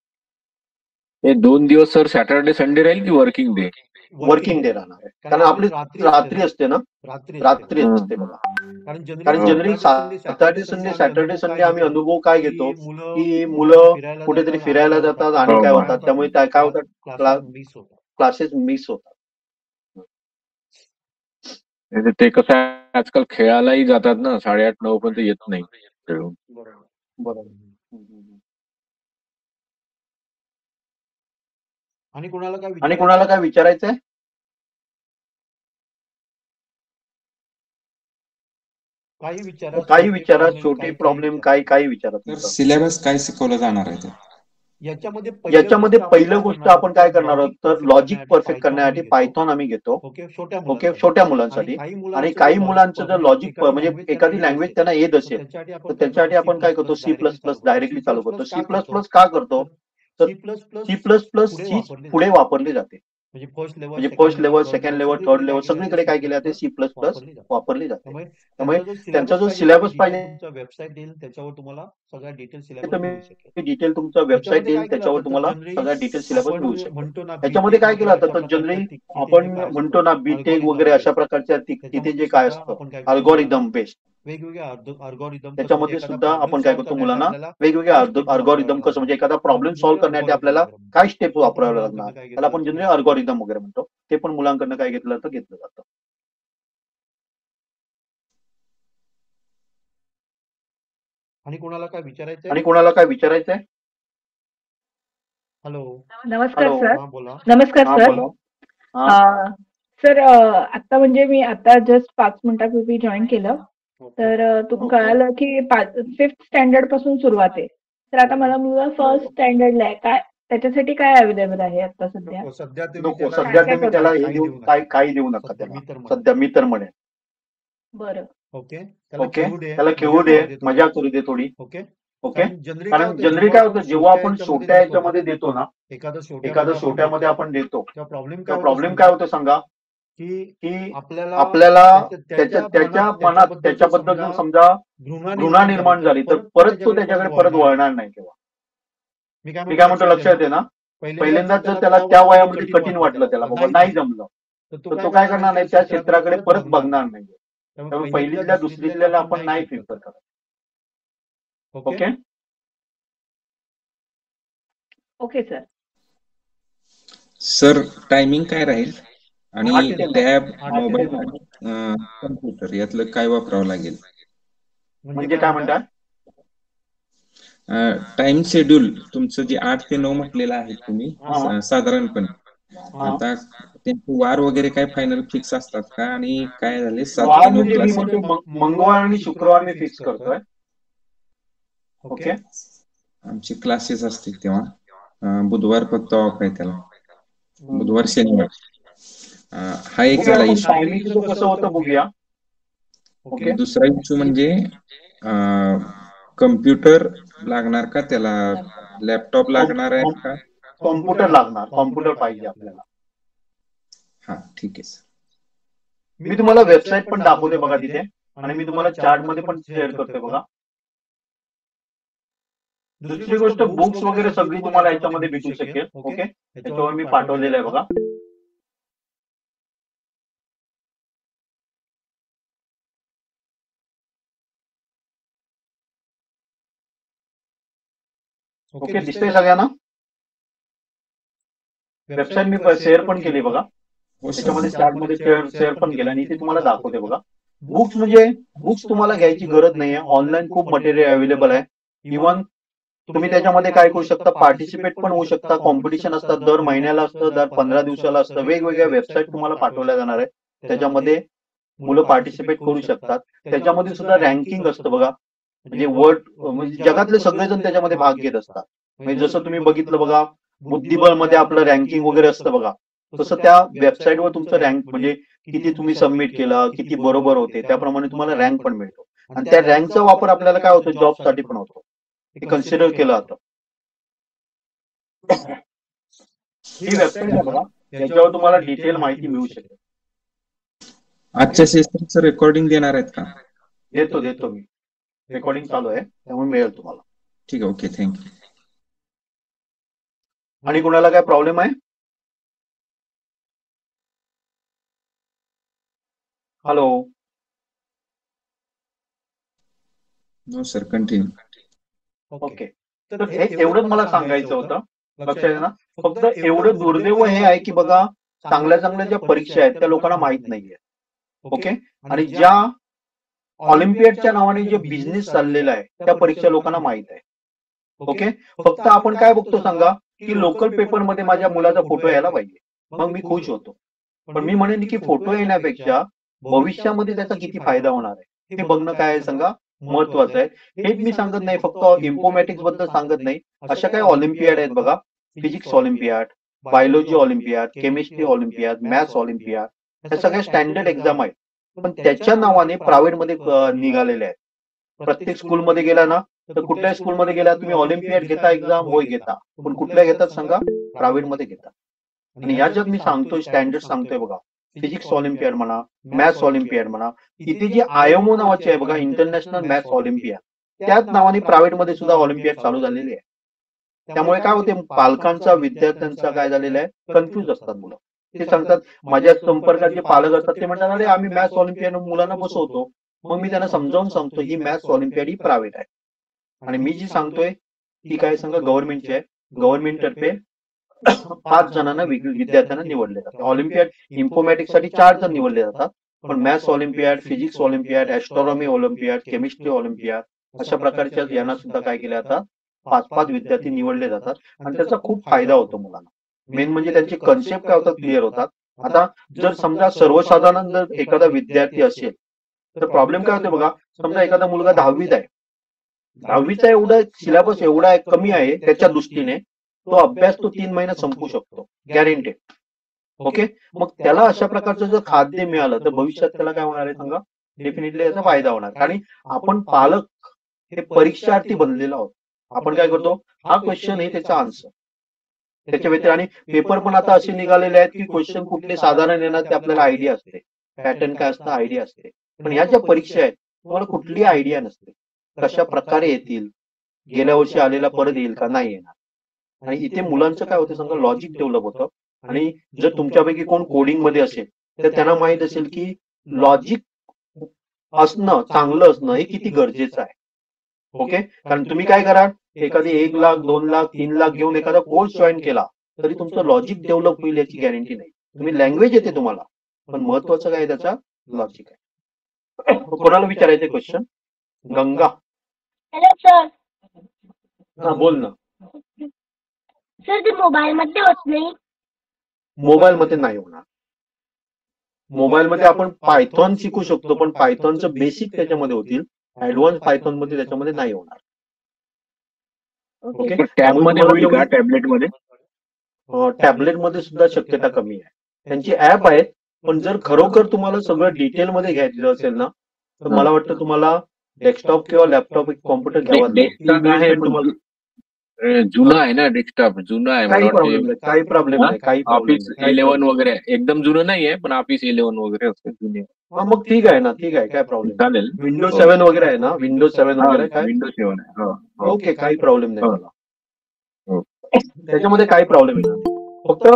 हे 2 दिवस सर सॅटर्डे संडे राहील की वर्किंग डे? वर्किंग डे राहणार आहे कारण आपली रात्री असते ना, रात्री असते बघा. कारण कारण जनरली सॅटर्डे संडे आम्ही अनुभव काय घेतो की मुलं कुठेतरी फिरायला जातात आणि हो, काय हो. होतात, त्यामुळे काय होतात, क्लासेस मिस होतात. ते कसं आहे, आजकाल खेळायलाही जातात ना, 8:30-9 पर्यंत येत नाही खेळून. बरोबर. आणि कोणाला काय विचारायचंय? काही विचारा, छोटे प्रॉब्लेम काही विचारा तर तुमचं. सिलेबस काय शिकवलं जाणार आहे ते? याच्यामध्ये पहिलं गोष्ट आपण काय करणार आहोत, तर लॉजिक परफेक्ट करण्यासाठी पायथॉन आम्ही घेतो. ओके, ओके, छोट्या मुलांसाठी. आणि काही मुलांचं जर लॉजिक म्हणजे एखादी लँग्वेज त्यांना येत असेल, तर त्याच्यासाठी आपण काय करतो, C++ डायरेक्टली चालू करतो. C++ का करतो, तर C++ हीच पुढे वापरली जाते. म्हणजे first level, second level, third level सगळीकडे काय केलं जाते, C++ वापरली जाते. त्यामुळे त्यांचा जो सिलेबस पाहिजे वेबसाईट येईल त्याच्यावर तुम्हाला सगळ्या डिटेल सिलेबस तुम्ही मिळू शकेल. डिटेल तुमचं वेबसाईट देईल, त्याच्यावर तुम्हाला सगळ्या डिटेल सिलेबस मिळू शकेल. त्याच्यामध्ये काय केलं जातं, तर जनरली आपण म्हणतो ना बीटेक वगैरे अशा प्रकारच्या तिथे जे काय असतं अल्गोरिदम बेस्ड, वेगवेगळे अल्गोरिदम त्याच्यामध्ये सुद्धा आपण काय करतो, मुलांना वेगवेगळे अल्गोरिदम कसं, म्हणजे एखादा प्रॉब्लेम सॉल्व्ह करण्यासाठी आपल्याला काय स्टेप वापरावे लागणार, त्याला आपण जनरली अल्गोरिदम वगैरे म्हणतो. ते पण मुलांकडनं काय घेतलं जातं. आणि कोणाला काय विचारायचंय? हॅलो. नमस्कार सर. हा बोला. नमस्कार हा सर. बोला. सर आता म्हणजे मी आता जस्ट 5 मिनिटापूर्वी जॉईन केलं. तर तुम्हाला कळालं की 5th स्टँडर्ड पासून सुरुवात आहे. तर आता मला मुलगा फर्स्ट स्टँडर्डला आहे. काय त्याच्यासाठी काय अवेलेबल आहे आता सध्या? सध्या सध्या तुम्ही त्याला हे देऊन काही देऊ नका त्याला. सध्या मी तर म्हणेन. बरं. ओके, त्याला खेळू दे, मजा करू दे थोडी. ओके, कारण जनरली काय होतं, जेव्हा आपण छोट्या याच्यामध्ये देतो ना, एखादं छोट्यामध्ये आपण देतो, तेव्हा प्रॉब्लेम काय होतो सांगा, की आपल्याला त्याच्या मनात त्याच्याबद्दल जर समजा घृणा निर्माण झाली, तर परत तो त्याच्याकडे परत वळणार नाही. तेव्हा मी काय म्हणतो, लक्षात आहे ना, पहिल्यांदाच जर त्याला त्या वयामध्ये कठीण वाटलं, त्याला बाबा नाही जमलं, तर तो काय करणार नाही, त्या क्षेत्राकडे परत बघणार नाही. त्यामुळे पहिलीतल्या दुसरीतल्याला आपण नाही प्रिफर करत. Okay. Okay sir. Sir timing काय राहील आणि 8 ते 9. टॅब, 8 ते मोबाईल 9. आणि कम्प्युटर यातलं काय वापरावं लागेल? म्हणजे काय म्हणता? टाइम शेड्यूल तुमचं जे 8 ते 9 म्हटलेलं आहे तुम्ही हा. साधारणपणे, हा. आता त्यांचे वार वगैरे काय फायनल फिक्स असतात का? आणि काय झाले 7 वार ते 9 म्हणजे मी क्लास म्हणतो मंगळवार आणि शुक्रवार मी फिक्स करतोय. ओके. आमचे क्लासेस असतील तेव्हा बुधवार फक्त ऑफ आहे त्याला, बुधवार शनिवार. हा एक झाला इश्यू. टायमिंग कसं होतं बघूया. ओके. दुसरा इश्यू म्हणजे कम्प्युटर लागणार का त्याला, लॅपटॉप लागणार आहे का? कॉम्प्युटर लागणार, कॉम्प्युटर पाहिजे आपल्याला. हा ठीक आहे सर. मी तुम्हाला वेबसाईट पण दाखवते बघा तिथे, आणि मी तुम्हाला चार्ट मध्ये पण शेअर करतोय बघा. दुसरी गोष्ट, बुक्स वगैरे सगळी तुम्हाला याच्यामध्ये भेटू शकेल. ओके, त्याच्यावर मी पाठवलेलं आहे बघा. ओके, दिसतंय सगळ्यांना? वेबसाईट मी शेअर पण केली बघा. त्याच्यामध्ये चार्ट मध्ये शेअर पण केलं आणि इथे तुम्हाला दाखवते बघा. बुक्स म्हणजे बुक्स तुम्हाला घ्यायची गरज नाहीये. ऑनलाईन खूप मटेरियल अवेलेबल आहे. इव्हन तुम्ही त्याच्यामध्ये काय करू शकता, पार्टिसिपेट पण होऊ शकता. कॉम्पिटिशन असतात, दर महिन्याला असतं, दर 15 दिवसाला असतं. वेगवेगळ्या वेबसाईट तुम्हाला पाठवल्या जाणार आहे. त्याच्यामध्ये मुलं पार्टिसिपेट करू शकतात. त्याच्यामध्ये सुद्धा रँकिंग असतं बघा. म्हणजे म्हणजे जगातले सगळेजण त्याच्यामध्ये भाग घेत असतात. म्हणजे जसं तुम्ही बघितलं बघा, बुद्धिबळमध्ये आपलं रँकिंग वगैरे असतं बघा, तसं त्या वेबसाईटवर तुमचं रँक म्हणजे किती तुम्ही सबमिट केलं, किती बरोबर होते, त्याप्रमाणे तुम्हाला रँक पण मिळतो. आणि त्या रँकचा वापर आपल्याला काय होतो, जॉबसाठी पण होतो. हे कन्सिडर केलं जातं. ही वेबसाईट आहे बघा, याच्यावर तुम्हाला डिटेल माहिती मिळू शकेल. आजच्या सेशनचं रेकॉर्डिंग देणार आहेत का? देतो मी. रेकॉर्डिंग चालू आहे, त्यामुळे मिळेल तुम्हाला. ठीक आहे, ओके, थँक्यू. आणि कुणाला काय प्रॉब्लेम आहे? Hello. No sir, continue. Okay. तर हे एवढंच मला सांगायचं होतं. लक्षात आहे ना? फक्त एवढं दुर्दैव हे आहे की बघा, चांगल्या चांगल्या ज्या परीक्षा आहेत त्या लोकांना माहित नाहीये. ओके. आणि ज्या ऑलिम्पियाडच्या नावाने जे बिझनेस चाललेला आहे त्या परीक्षा लोकांना माहित आहे. ओके. फक्त आपण काय बघतो सांगा, की लोकल पेपरमध्ये माझ्या मुलाचा फोटो यायला पाहिजे, मग मी खुश होतो. पण मी म्हणेन की फोटो येण्यापेक्षा भविष्यामध्ये त्याचा किती फायदा होणार आहे हे बघणं काय आहे सांगा, महत्वाचं आहे. हेच मी सांगत नाही, फक्त इन्फॉर्मॅटिक्स बद्दल सांगत नाही. अशा काही ऑलिम्पियाड आहेत बघा, physics Olympiad, biology Olympiad, chemistry Olympiad, maths Olympiad, ह्या सगळ्या स्टँडर्ड एक्झाम आहेत. पण त्याच्या नावाने प्रायव्हेटमध्ये निघालेले आहेत. प्रत्येक स्कूलमध्ये गेला ना, तर कुठल्याही स्कूलमध्ये गेला तुम्ही ऑलिम्पियाड घेता एक्झाम, होय घेता, पण कुठल्या घेतात सांगा, प्रायव्हेटमध्ये घेतात. आणि याच्यात मी सांगतोय स्टँडर्ड सांगतोय बघा, फिजिक्स ऑलिम्पियाड म्हणा, मॅथ्स ऑलिम्पियाड म्हणा, इथे जी आयएमओ नावाची आहे बघा, इंटरनॅशनल मॅथ्स ऑलिम्पियाड, त्याच नावाने प्रायव्हेटमध्ये सुद्धा ऑलिम्पियाड चालू झालेली आहे. त्यामुळे काय होते, पालकांचा विद्यार्थ्यांचा काय झालेला आहे, कन्फ्युज असतात मुलं. ते सांगतात, माझ्या संपर्कात जे पालक असतात ते म्हणतात, अरे आम्ही मॅथ्स ऑलिम्पियाड मुलांना बसवतो. मग मी त्यांना समजावून सांगतो ही मॅथ्स ऑलिम्पियाड ही प्रायव्हेट आहे, आणि मी जी सांगतोय ती काय सांगा गव्हर्नमेंटची आहे. गव्हर्नमेंट तर्फे 5 जणांना विद्यार्थ्यांना निवडले जातात. ऑलिम्पियाड इन्फॉर्मॅटिक्स साठी 4 जण निवडले जातात, पण maths Olympiad, physics Olympiad, astronomy Olympiad, chemistry Olympiad अशा प्रकारच्या यांना सुद्धा काय केले जातात, 5-5 विद्यार्थी निवडले जातात. आणि त्याचा खूप फायदा होतो मुलांना. मेन म्हणजे त्यांचे कन्सेप्ट काय होतात, क्लिअर होतात. आता जर समजा सर्वसाधारण जर एखादा विद्यार्थी असेल तर प्रॉब्लेम काय होते बघा, समजा एखादा मुलगा 10वीत आहे, 10वीचा एवढा सिलेबस एवढा कमी आहे, त्याच्या दृष्टीने तो अभ्यास तो 3 महिन्यात संपू शकतो, गॅरंटेड. ओके. मग त्याला अशा प्रकारचं जर खाद्य मिळालं तर भविष्यात त्याला काय होणार आहे सांगा, डेफिनेटली याचा फायदा होणार. आणि आपण पालक हे परीक्षार्थी बनलेलो आहोत. आपण काय करतो, हा क्वेश्चन आहे त्याचा आन्सर, त्याच्या व्यतिरिक्त. आणि पेपर पण आता असे निघालेले आहेत की क्वेश्चन कुठले साधारण येणार ते आपल्याला आयडिया असते, पॅटर्न काय असतं आयडिया असते. पण या ज्या परीक्षा आहेत तुम्हाला कुठली आयडिया नसते, कशा प्रकारे येतील, गेल्या वर्षी आलेला परत येईल का नाही येणार. आणि इथे मुलांचं काय होतं सांगा, लॉजिक डेव्हलप होतं. आणि जर तुमच्यापैकी कोण कोडिंग मध्ये असेल तर त्यांना माहित असेल की लॉजिक असणं, चांगलं असणं हे किती गरजेचं आहे. ओके. कारण तुम्ही काय करा, एखादी 1 लाख 2 लाख 3 लाख घेऊन एखादा कोर्स जॉईन केला तरी तुमचं लॉजिक डेव्हलप होईल याची गॅरंटी नाही. तुम्ही लँग्वेज येते तुम्हाला, पण महत्वाचं काय त्याचा लॉजिक आहे. कोणाला विचारायचं क्वेश्चन? गंगा. Hello sir. हा बोल ना. सर ते मोबाईल मध्ये होत नाही. मोबाईल मध्ये नाही होणार. मोबाईल मध्ये आपण पायथॉन शिकू शकतो, पण पायथॉनचं बेसिक त्याच्यामध्ये होतील, ऍडव्हान्स पायथॉन मध्ये त्याच्यामध्ये नाही होणार. ओके. टॅब मध्ये होईल का, टॅबलेट मध्ये? टॅबलेट मध्ये सुद्धा शक्यता कमी आहे. त्यांची ऍप आहेत, पण जर खरोखर तुम्हाला सगळं डिटेल मध्ये घ्यायचं असेल ना तर मला वाटतं तुम्हाला डेस्कटॉप किंवा लॅपटॉप कॉम्प्युटर घ्यावा लागेल. जुना आहे ना डेस्कटॉप, जुना आहे. काही प्रॉब्लेम नाही, काही ऑफिस 11 वगैरे एकदम जुनं नाहीये, पण ऑफिस 11 वगैरे असते जुने. मग ठीक आहे ना, ठीक आहे, काय प्रॉब्लेम चालेल. विंडोज 7 वगैरे आहे ना, विंडोज 7 वगैरे काय, विंडोज 7 आहे. ओके, काही प्रॉब्लेम नाही मला, त्याच्यामध्ये काही प्रॉब्लेम नाही. फक्त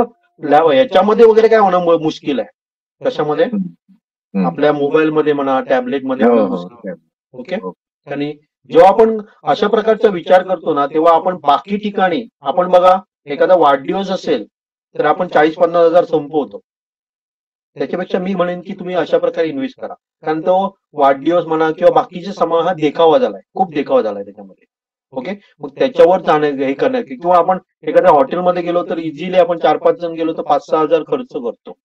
याच्यामध्ये वगैरे काय होणं मुश्किल आहे. कशामध्ये? आपल्या मोबाईल मध्ये म्हणा, टॅबलेट मध्ये. ओके. आणि जेव्हा आपण अशा प्रकारचा विचार करतो ना तेव्हा आपण बाकी ठिकाणी, आपण बघा एखादा वाढदिवस असेल तर आपण 40-50 हजार संपवतो. त्याच्यापेक्षा मी म्हणेन की तुम्ही अशा प्रकारे इन्व्हेस्ट करा, कारण तो वाढदिवस म्हणा किंवा बाकीचे समाज हा देखावा झालाय, खूप देखावा झालाय त्याच्यामध्ये. ओके. मग त्याच्यावर जाणं हे करणार, किंवा आपण एखाद्या हॉटेलमध्ये गेलो तर इझिली आपण 4-5 जण गेलो तर 5-6 हजार खर्च करतो.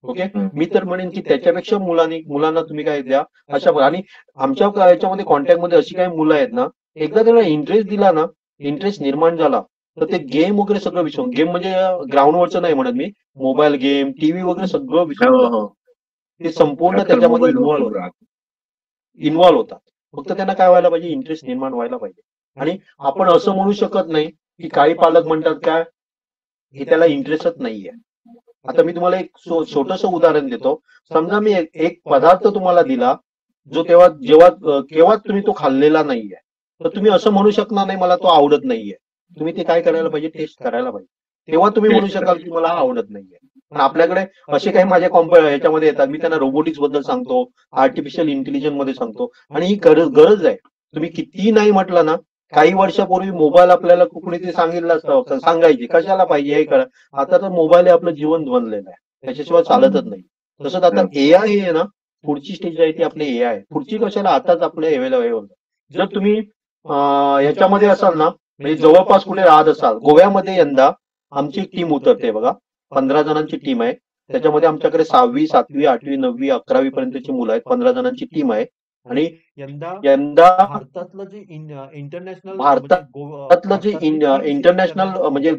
ओके. मी तर म्हणेन की त्याच्यापेक्षा मुलांना तुम्ही काय द्या अशा. आणि आमच्या याच्यामध्ये कॉन्टॅक्टमध्ये अशी काही मुलं आहेत ना, एकदा त्यांना इंटरेस्ट दिला ना, इंटरेस्ट निर्माण झाला तर ते गेम वगैरे सगळं विसरून, गेम म्हणजे ग्राउंडवरचं नाही म्हणत मी, मोबाईल गेम, टीव्ही वगैरे सगळं विसरून ते संपूर्ण त्याच्यामध्ये इन्व्हॉल्व्ह होतात. फक्त त्यांना काय व्हायला पाहिजे, इंटरेस्ट निर्माण व्हायला पाहिजे. आणि आपण असं म्हणू शकत नाही की काही पालक म्हणतात काय की त्याला इंटरेस्टच नाहीये. आता मी तुम्हाला एक छोटंसं उदाहरण देतो. समजा मी एक पदार्थ तुम्हाला दिला जो केव्हा तुम्ही तो खाल्लेला नाहीये, तर तुम्ही असं म्हणू शकणार नाही मला तो आवडत नाहीये. तुम्ही ते काय करायला पाहिजे, टेस्ट करायला पाहिजे, तेव्हा तुम्ही म्हणू शकाल की मला आवडत नाहीये. पण आपल्याकडे असे काही माझ्या याच्यामध्ये येतात, मी त्यांना रोबोटिक्स बद्दल सांगतो, आर्टिफिशियल इंटेलिजन्स मध्ये सांगतो, आणि ही गरज आहे. तुम्ही कितीही नाही म्हटलं ना, काही वर्षापूर्वी मोबाईल आपल्याला कुणीतरी सांगितलं असतं, सांगायचे कशाला पाहिजे हे करा. आता तर मोबाईल हे आपलं जीवन बनलेलं आहे, त्याच्याशिवाय चालतच नाही. तसंच आता एआय आहे ना, पुढची स्टेज आहे ती आपली एआय. पुढची कशाला आताच आपल्या अवेलेबल. जर तुम्ही याच्यामध्ये असाल ना, म्हणजे जवळपास कुठे राहत असाल, गोव्यामध्ये यंदा आमची एक टीम उतरते बघा, 15 जणांची टीम आहे. त्याच्यामध्ये आमच्याकडे 6वी, 7वी, 8वी, 9वी, 11वी पर्यंतची मुलं आहेत. 15 जणांची टीम आहे आणि यंदा भारतातलं जे इंटरनॅशनल इंटरनॅशनल म्हणजे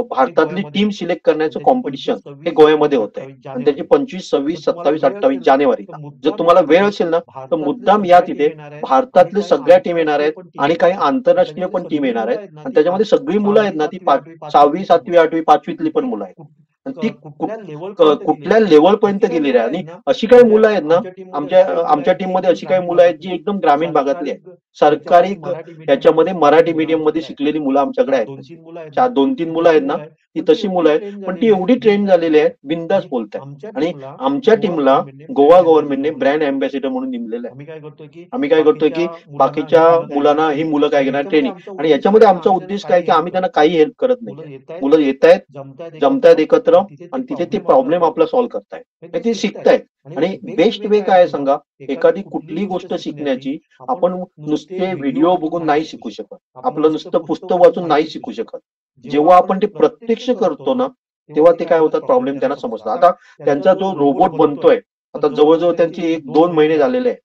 भारतातली टीम सिलेक्ट करण्याचं कॉम्पिटिशन हे गोव्यामध्ये होत आहे आणि त्याची 25, 26, 27, 28 जानेवारी. जर तुम्हाला वेळ असेल ना तर मुद्दाम या तिथे. भारतातले सगळ्या टीम येणार आहेत आणि काही आंतरराष्ट्रीय पण टीम येणार आहेत आणि त्याच्यामध्ये सगळी मुलं आहेत ना ती 6वी, 7वी, 8वी, 5वीतली पण मुलं आहेत. ती कुठल्या लेवल पर्यंत गेलेली आहे. आणि अशी काही मुलं आहेत ना आमच्या टीम मध्ये, अशी काही मुलं आहेत जी एकदम ग्रामीण भागातली आहेत. सरकारी याच्यामध्ये मराठी मीडियम मध्ये शिकलेली मुलं आमच्याकडे आहेत. 2-3 मुलं आहेत ना, ती तशी मुलं आहेत, पण ती एवढी ट्रेन झालेली आहेत, बिंदास बोलतात. आणि आमच्या टीमला गोवा गव्हर्नमेंटने ब्रँड अँबॅसिडर म्हणून नेमलेलं आहे. आम्ही काय करतोय की बाकीच्या मुलांना ही मुलं काय घेणार ट्रेनिंग. आणि याच्यामध्ये आमचा उद्देश काय की आम्ही त्यांना काही हेल्प करत नाही. मुलं येत आहेत, जमतायत एकत्र आणि तिथे ते प्रॉब्लेम आपला सॉल्व्ह करतायत, ते शिकतायत. आणि बेस्ट वे काय आहे सांगा, एखादी कुठली गोष्ट शिकण्याची आपण नुसते व्हिडिओ बघून नाही शिकू शकत, आपलं नुसतं पुस्तक वाचून नाही शिकू शकत. जेव्हा आपण ते प्रत्यक्ष करतो ना तेव्हा ते काय होतात, प्रॉब्लेम त्यांना समजतात. आता त्यांचा जो रोबोट बनतोय, आता जवळजवळ त्यांचे 1-2 महिने झालेले आहे,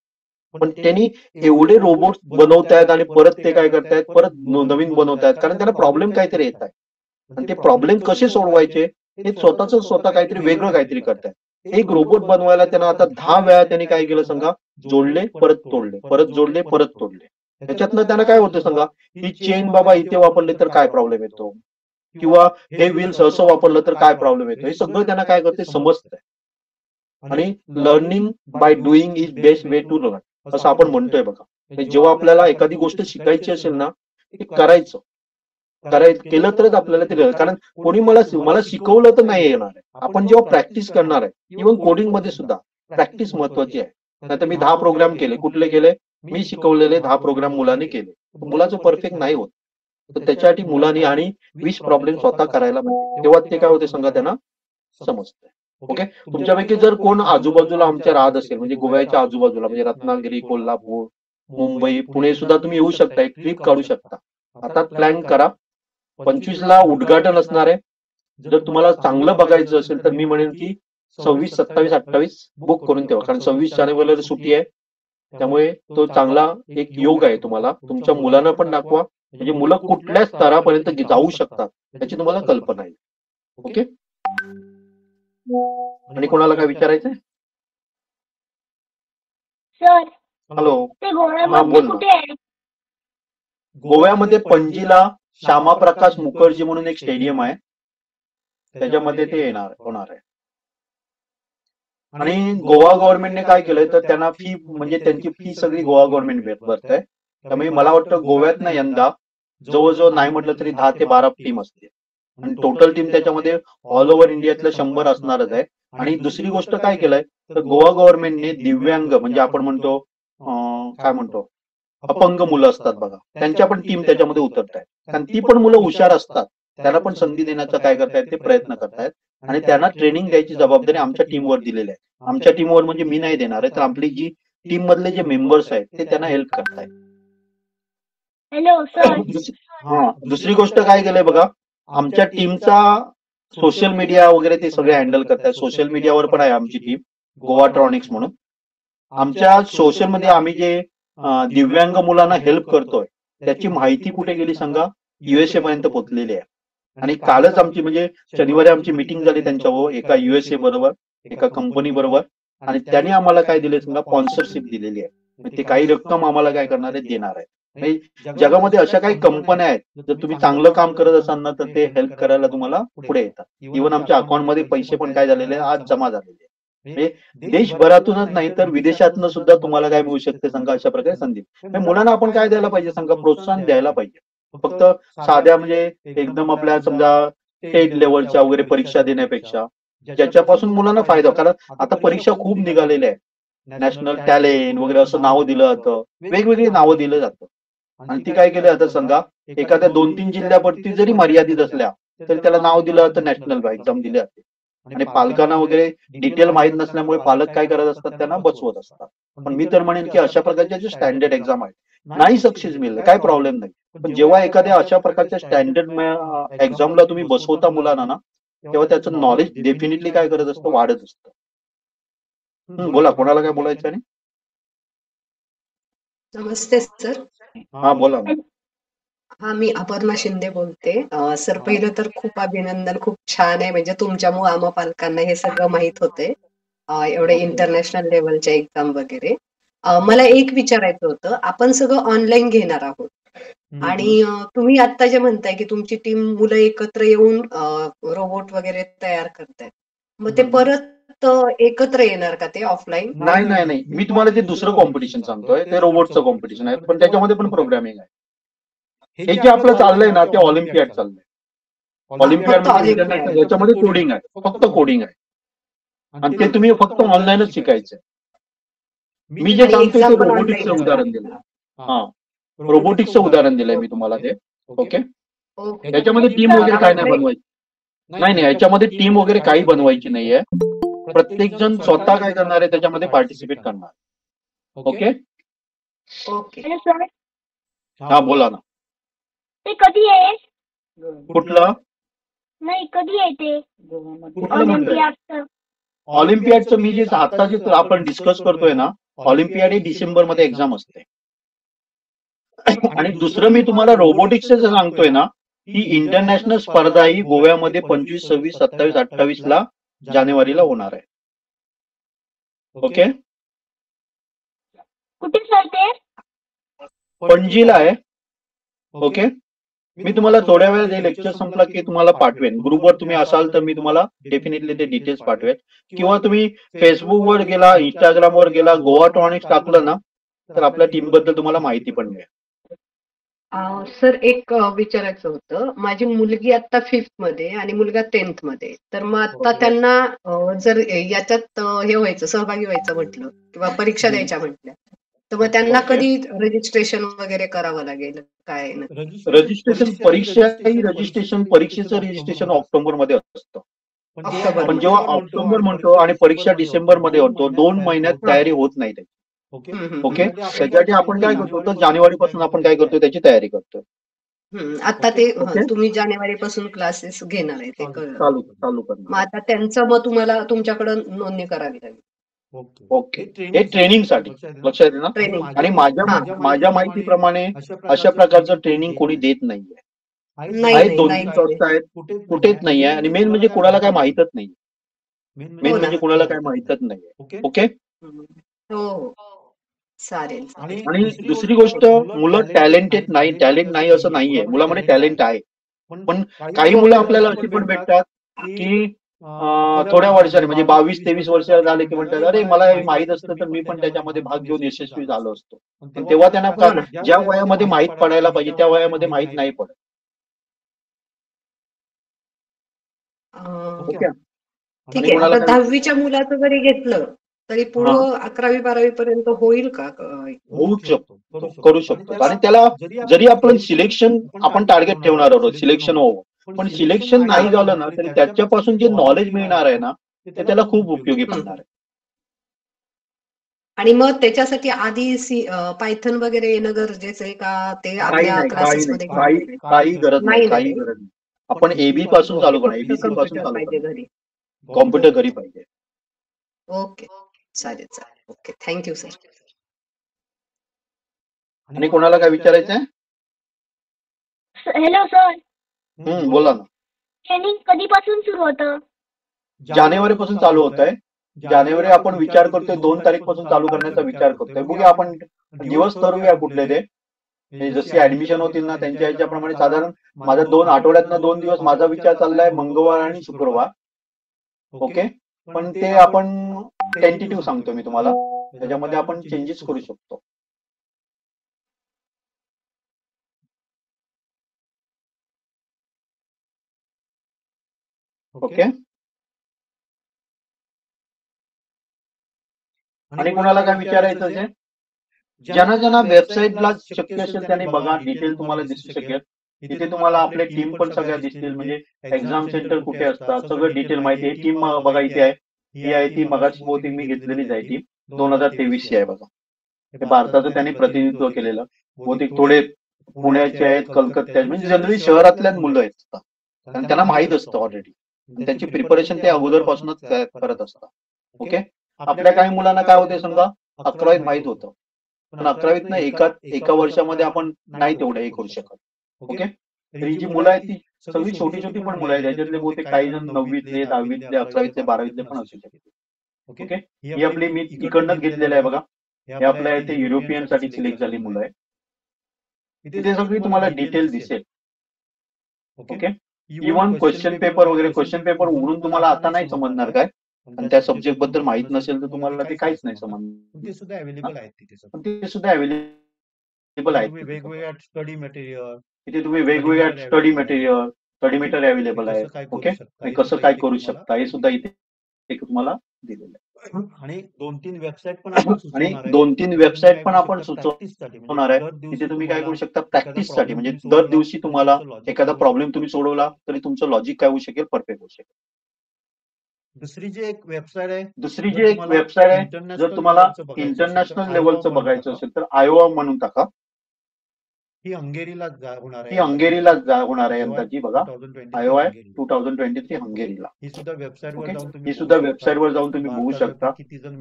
पण त्यांनी एवढे रोबोट बनवतायत आणि परत ते काय करतायत, परत नवीन बनवतायत, कारण त्यांना प्रॉब्लेम काहीतरी येत आहे. आणि ते प्रॉब्लेम कसे सोडवायचे हे स्वतः काहीतरी वेगळं काहीतरी करतायत. एक रोबोट बनवायला त्यांना आता 10 वेळा त्यांनी काय केलं सांगा, जोडले परत तोडले, परत जोडले परत तोडले. त्याच्यातनं त्यांना काय होतं सांगा, ही चेन बाबा इथे वापरले तर काय प्रॉब्लेम येतो, किंवा हे व्हील्स असं वापरलं तर काय प्रॉब्लेम येतो, हे सगळं त्यांना काय करते समजतंय. आणि learning by doing is best way to learn असं आपण म्हणतोय बघा. जेव्हा आपल्याला एखादी गोष्ट शिकायची असेल ना, ते केलं तरच आपल्याला ते, कारण कोणी मला शिकवलं तर नाही येणार आहे. आपण जेव्हा प्रॅक्टिस करणार आहे, इव्हन कोडिंग मध्ये सुद्धा प्रॅक्टिस महत्वाची आहे. नाहीतर मी 10 प्रोग्राम केले, कुठले केले, मी शिकवलेले 10 प्रोग्राम मुलांनी केले, मुलाचं परफेक्ट नाही होत. तर त्याच्यासाठी मुलांनी आणि 20 प्रॉब्लेम स्वतः करायला पाहिजे, तेव्हा ते काय होते सांगा, त्यांना समजतंय. ओके, तुमच्यापैकी जर कोण आजूबाजूला आमच्या राहत असेल, म्हणजे गोव्याच्या आजूबाजूला, म्हणजे रत्नागिरी, कोल्हापूर, मुंबई, पुणे सुद्धा तुम्ही येऊ शकता, एक ट्रिप काढू शकता. आता प्लॅन करा. 25ला उद्घाटन असणार आहे. जर तुम्हाला चांगलं बघायचं असेल तर मी म्हणेन की 26, 27, 28 बुक करून ठेवा, कारण 26 जानेवारीला सुट्टी आहे. त्यामुळे तो चांगला एक योग आहे तुम्हाला. तुमच्या मुलांना पण दाखवा, म्हणजे मुलं कुठल्या स्तरापर्यंत जाऊ शकतात याची तुम्हाला कल्पना येईल. ओके, आणि कोणाला काय विचारायचंय? सर हॅलो, ते गोव्यामध्ये बोल ना. कुठे आहे? गोव्यामध्ये पणजीला श्यामाप्रकाश मुखर्जी म्हणून एक स्टेडियम आहे, त्याच्यामध्ये ते होणार आहे. आणि गोवा गव्हर्नमेंटने काय केलंय तर त्यांना फी, म्हणजे त्यांची फी सगळी गोवा गव्हर्नमेंट भरत आहे. त्यामुळे मला वाटतं गोव्यात ना यंदा जवळजवळ नाही म्हटलं तरी 10 ते 12 टीम असते. आणि टोटल टीम त्याच्यामध्ये ऑल ओव्हर इंडियातलं 100 असणारच आहे. आणि दुसरी गोष्ट काय केलंय तर गोवा गव्हर्नमेंटने दिव्यांग, म्हणजे आपण म्हणतो काय म्हणतो, अपंग मुलं असतात बघा, त्यांच्या पण टीम त्याच्यामध्ये उतरत आहेत. कारण ती पण मुलं हुशार असतात, त्यांना पण संधी देण्याचा काय करतायत ते प्रयत्न करतायत. आणि त्यांना ट्रेनिंग द्यायची जबाबदारी आमच्या टीमवर दिलेली आहे. आमच्या टीमवर म्हणजे मी नाही देणार आहे, तर आपली जी टीम मधले जे मेंबर्स आहेत ते त्यांना हेल्प करतायत. Hello sir. दुसरी गोष्ट काय केलंय बघा, आमच्या टीमचा सोशल मीडिया वगैरे ते सगळे हँडल करतायत. सोशल मीडियावर पण आहे आमची टीम, गोवाट्रॉनिक्स म्हणून. आमच्या सोशल मध्ये आम्ही जे दिव्यांग मुलांना हेल्प करतोय त्याची माहिती कुठे गेली सांगा, USA पर्यंत पोहोचलेली आहे. आणि कालच आमची, म्हणजे शनिवारी आमची मीटिंग झाली त्यांच्यावर, एका USA बरोबर, एका कंपनी बरोबर. आणि त्यांनी आम्हाला काय दिले सांगा, स्पॉन्सरशिप दिलेली आहे. ते काही रक्कम आम्हाला काय करणार आहे, देणार आहे. जगामध्ये अशा काही कंपन्या आहेत, जर तुम्ही चांगलं काम करत असाल ना तर ते हेल्प करायला तुम्हाला पुढे येतात. इव्हन आमच्या अकाउंटमध्ये पैसे पण काय झालेले आज जमा झालेले आहे. देशभरातूनच नाही तर विदेशातनं सुद्धा तुम्हाला काय मिळू शकते सांगा, अशा प्रकारे संधी. मुलांना आपण काय द्यायला पाहिजे सांगा, प्रोत्साहन द्यायला पाहिजे. फक्त साध्या म्हणजे एकदम आपल्या समजा स्टेट लेवलच्या वगैरे परीक्षा देण्यापेक्षा ज्याच्यापासून मुलांना फायदा, कारण आता परीक्षा खूप निघालेल्या आहेत, नॅशनल टॅलेंट वगैरे असं नावं दिलं जातं, वेगवेगळी नावं दिलं जातं. आणि ती काय केली आता सांगा, एखाद्या 2-3 जिल्ह्यावरती जरी मर्यादित असल्या तरी त्याला नाव दिलं तर नॅशनल एक्झाम दिली जाते. आणि पालकांना वगैरे डिटेल माहीत नसल्यामुळे पालक काय करत असतात, त्यांना बसवत असतात. पण मी तर म्हणेन की अशा प्रकारच्या जे स्टँडर्ड एक्झाम आहेत नाही सक्सेस मिळलं काय प्रॉब्लेम नाही, पण जेव्हा एखाद्या अशा प्रकारच्या स्टँडर्ड एक्झामला तुम्ही बसवता मुलांना ना, तेव्हा त्याचं नॉलेज डेफिनेटली काय करत असतं, वाढत असतं. बोला, कोणाला काय बोलायचं आहे? नमस्ते सर. हा बोला ना. हा, मी अपर्णा शिंदे बोलते. सर, पहिलं तर खूप अभिनंदन, खूप छान आहे. म्हणजे तुमच्यामुळे आम्हा पालकांना हे सगळं माहित होते, एवढे इंटरनॅशनल लेवलच्या एक्झाम वगैरे. मला एक विचारायचं होतं, आपण सगळं ऑनलाईन घेणार आहोत आणि तुम्ही आता जे म्हणताय की तुमची टीम मुलं एकत्र येऊन रोबोट वगैरे तयार करतायत, मग ते परत एकत्र येणार का ते ऑफलाईन? नाही नाही नाही, मी तुम्हाला ते दुसरं कॉम्पिटिशन सांगतोय, ते रोबोटचं कॉम्पिटिशन आहे, पण त्याच्यामध्ये पण प्रोग्रामिंग आहे. हे जे आपलं चाललंय ना, ते ऑलिम्पियाड चाललंय. ऑलिम्पियाड म्हणजे इंटरनॅशनल, याच्यामध्ये कोडिंग आहे, फक्त कोडिंग आहे, आणि ते तुम्ही फक्त ऑनलाईनच शिकायचंय. मी जे सांगतोय ते रोबोटिक्सचं उदाहरण दिलं. हा, रोबोटिक्सचं उदाहरण दिलंय मी तुम्हाला ते. ओके, याच्यामध्ये टीम वगैरे काय नाही बनवायची. नाही नाही, याच्यामध्ये टीम वगैरे काही बनवायची नाहीये. प्रत्येक जण स्वतः काय करणार आहे, त्याच्यामध्ये पार्टिसिपेट करणार. Okay okay. सर, हा बोला ना. ते कधी आहे? कुठलं नाही, कधी आहे ते कुठलं म्हणतोय? ऑलिम्पियाडचं? ऑलिम्पियाडचं मी जे आता जे आपण डिस्कस करतोय ना, ऑलिम्पियाड हे डिसेंबर मध्ये एक्झाम असते. आणि दुसरं मी तुम्हाला रोबोटिक्सचं सांगतोय ना, ही इंटरनॅशनल स्पर्धा ही गोव्यामध्ये 25, 26, 27, 28 जानेवारीला होणार आहे. ओके, कुठे सर ते? पणजीला आहे. ओके, मी तुम्हाला थोड्या वेळात हे लेक्चर संपला की तुम्हाला पाठवेन. ग्रुपवर तुम्ही असाल तर मी तुम्हाला डेफिनेटली ते डिटेल्स पाठवेन, किंवा तुम्ही फेसबुकवर गेला, इंस्टाग्रामवर गेला, गोवा टॉनिक्स टाकलं ना, तर आपल्या टीम बद्दल तुम्हाला माहिती पण मिळेल. सर, एक विचारायचं होतं. माझी मुलगी आता 5th मध्ये आणि मुलगा 10th मध्ये. तर मग आता त्यांना जर याच्यात हे व्हायचं, सहभागी व्हायचं म्हटलं किंवा परीक्षा द्यायच्या म्हटल्या, तर मग त्यांना कधी रजिस्ट्रेशन वगैरे करावं लागेल काय? रजिस्ट्रेशन परीक्षेचं रजिस्ट्रेशन ऑक्टोबर मध्ये असतं. पण जेव्हा ऑक्टोबर म्हणतो आणि परीक्षा डिसेंबर मध्ये होतो, 2 महिन्यात तयारी होत नाही त्याची. ओके, त्याच्यासाठी आपण काय करतो, तर जानेवारी पासून आपण काय करतो, त्याची तयारी करतो. आता ते तुम्ही जानेवारी पासून क्लासेस घेणार आहे ते चालू करणार. मग आता त्यांचं मग तुम्हाला तुमच्याकडे नोंदणी करावी लागेल. ओके, हे ट्रेनिंगसाठी लक्षात येईल ना. ट्रेनिंग. आणि माझ्या माहितीप्रमाणे अशा प्रकारचं ट्रेनिंग कोणी देत नाहीये. आहेत 2-3 संस्था आहेत, कुठेच नाहीये. आणि मेन म्हणजे कुणाला काय माहीतच नाही. मेन म्हणजे कुणाला काय माहीतच नाहीये. ओके, हो, चालेल. आणि दुसरी गोष्ट, मुलं टॅलेंटेड नाही, टॅलेंट नाही असं नाहीये, मुलामध्ये टॅलेंट आहे. पण काही मुलं आपल्याला अशी पण भेटतात की थोड्या वर्षाने म्हणजे 22-23 वर्ष झाले की म्हणतात, अरे मला हे माहित असतं तर मी पण त्याच्यामध्ये भाग घेऊन यशस्वी झालो असतो. पण तेव्हा त्यांना ज्या वयामध्ये माहीत पडायला पाहिजे त्या वयामध्ये माहीत नाही पडत. ओके, ठीक आहे. आता 10वीच्या मुलाचं जरी घेतलं तरी पुढं 11वी-12वी पर्यंत होईल का? होऊ शकतो, करू शकतो. आणि त्याला जरी आपण सिलेक्शन आपण टार्गेट ठेवणार आहोत, सिलेक्शन व्हावं, पण सिलेक्शन नाही झालं ना तरी त्याच्यापासून जे नॉलेज मिळणार आहे ना, ते त्याला खूप उपयोगी पडणार आहे. आणि मग त्याच्यासाठी आधी पायथन वगैरे येणं गरजेचं आहे का? ते आपल्या क्लासेसमध्ये काही गरज नाही. आपण एबी पासून चालू करा, एबीसी पासून चालू करा. घरी कॉम्प्युटर घरी पाहिजे. ओके, चालेल. Okay, thank you sir. आणि कोणाला काय विचारायचं आहे? हॅलो सर, बोला ना. ट्रेनिंग कधीपासून सुरू होतं? जानेवारी पासून चालू होत आहे. जानेवारी आपण विचार करतोय 2 तारीख पासून चालू करण्याचा विचार करतोय. बघूया आपण दिवस ठरवूया कुठले ते. जशी ऍडमिशन होतील ना त्यांच्या ह्याच्याप्रमाणे. साधारण माझा 2 आठवड्यातनं 2 दिवस माझा विचार चाललाय, मंगळवार आणि शुक्रवार. ओके, पण ते आपण टेंटेटिव्ह सांगतो मी तुम्हाला, त्याच्यामध्ये आपण चेंजेस करू शकतो. ओके, आणि कोणाला काय विचारायचं आहे? ज्यांना ज्यांना वेबसाईटला शक्य असेल त्यांनी बघा, डिटेल तुम्हाला दिसू शकेल. इथे तुम्हाला आपले टीम पण सगळ्या दिसतील, म्हणजे एक्झाम सेंटर कुठे असतात सगळं डिटेल माहिती आहे. टीम बघा इथे आहे, ही आहे ती मगाची बहुतेक मी घेतलेलीच आहे टीम, 2023 ची आहे बघा. हे भारताचं त्यांनी प्रतिनिधित्व केलेलं, बहुतेक थोडे पुण्याचे आहेत, कलकत्त्याचे, म्हणजे जनरली शहरातल्या मुलं आहेत, कारण त्यांना माहित असतं ऑलरेडी, त्यांची प्रिपरेशन ते अगोदरपासूनच करत असतात. ओके. आपल्या काही मुलांना काय होते समजा 11वीत माहित होतं, पण 11वीत एका वर्षामध्ये आपण नाही तेवढं हे करू शकत. ओके. तर ही जी मुलं आहेत ती सगळी छोटी छोटी पण मुलं आहेत, त्याच्यातले बहुतेक काही जण 9वीतले, 10वीतले, 11वीतले, 12वीतले पण असू शकते. ओके. ही आपली मी इकडनंच घेतलेलं आहे बघा, हे आपल्या इथे युरोपियन साठी सिलेक्ट झाली मुलं आहे. इथे सगळी तुम्हाला डिटेल दिसेल. ओके. इव्हन क्वेश्चन पेपर वगैरे, क्वेश्चन पेपर उघडून तुम्हाला आता नाही समजणार काय, आणि त्या सब्जेक्ट बद्दल माहित नसेल तर तुम्हाला ते काहीच नाही समजणार. ते सुद्धा अवेलेबल आहेत तिथे. पण ते सुद्धा अवेलेबल आहेत. वेगवेगळ्या स्टडी मटेरियल, इथे तुम्ही वेगवेगळ्या स्टडी मटेरियल अवेलेबल आहे. ओके. कसं काय करू शकता हे सुद्धा इथे तुम्हाला दिलेलं आहे. आणि 2-3 वेबसाईट पण आपण सुचवणार आहे. तिथे तुम्ही काय करू शकता प्रॅक्टिससाठी, म्हणजे दर दिवशी तुम्हाला एखादा प्रॉब्लेम तुम्ही सोडवला तरी तुमचं लॉजिक काय होऊ शकेल, परफेक्ट होऊ शकेल. दुसरी जी एक वेबसाईट आहे, जर तुम्हाला इंटरनॅशनल लेवलचं बघायचं असेल तर आयोवा म्हणून टाका. ही हंगेरीला होणार आहे यंदाची बघा, आयोवा 2023 हंगेरीला. ही सुद्धा वेबसाईटवर जाऊन तुम्ही बघू शकता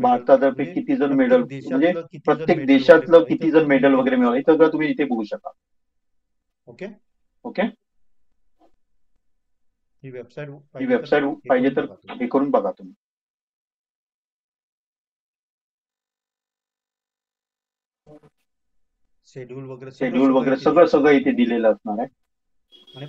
भारतातर्फे किती जण मेडल, म्हणजे प्रत्येक देशातलं किती जण मेडल वगैरे मिळालं हे सगळं तुम्ही इथे बघू शकता. ओके. ही वेबसाईट पाहिजे तर हे करून बघा तुम्ही. शेड्यूल वगैरे सगळं इथे दिलेलं असणार आहे. आणि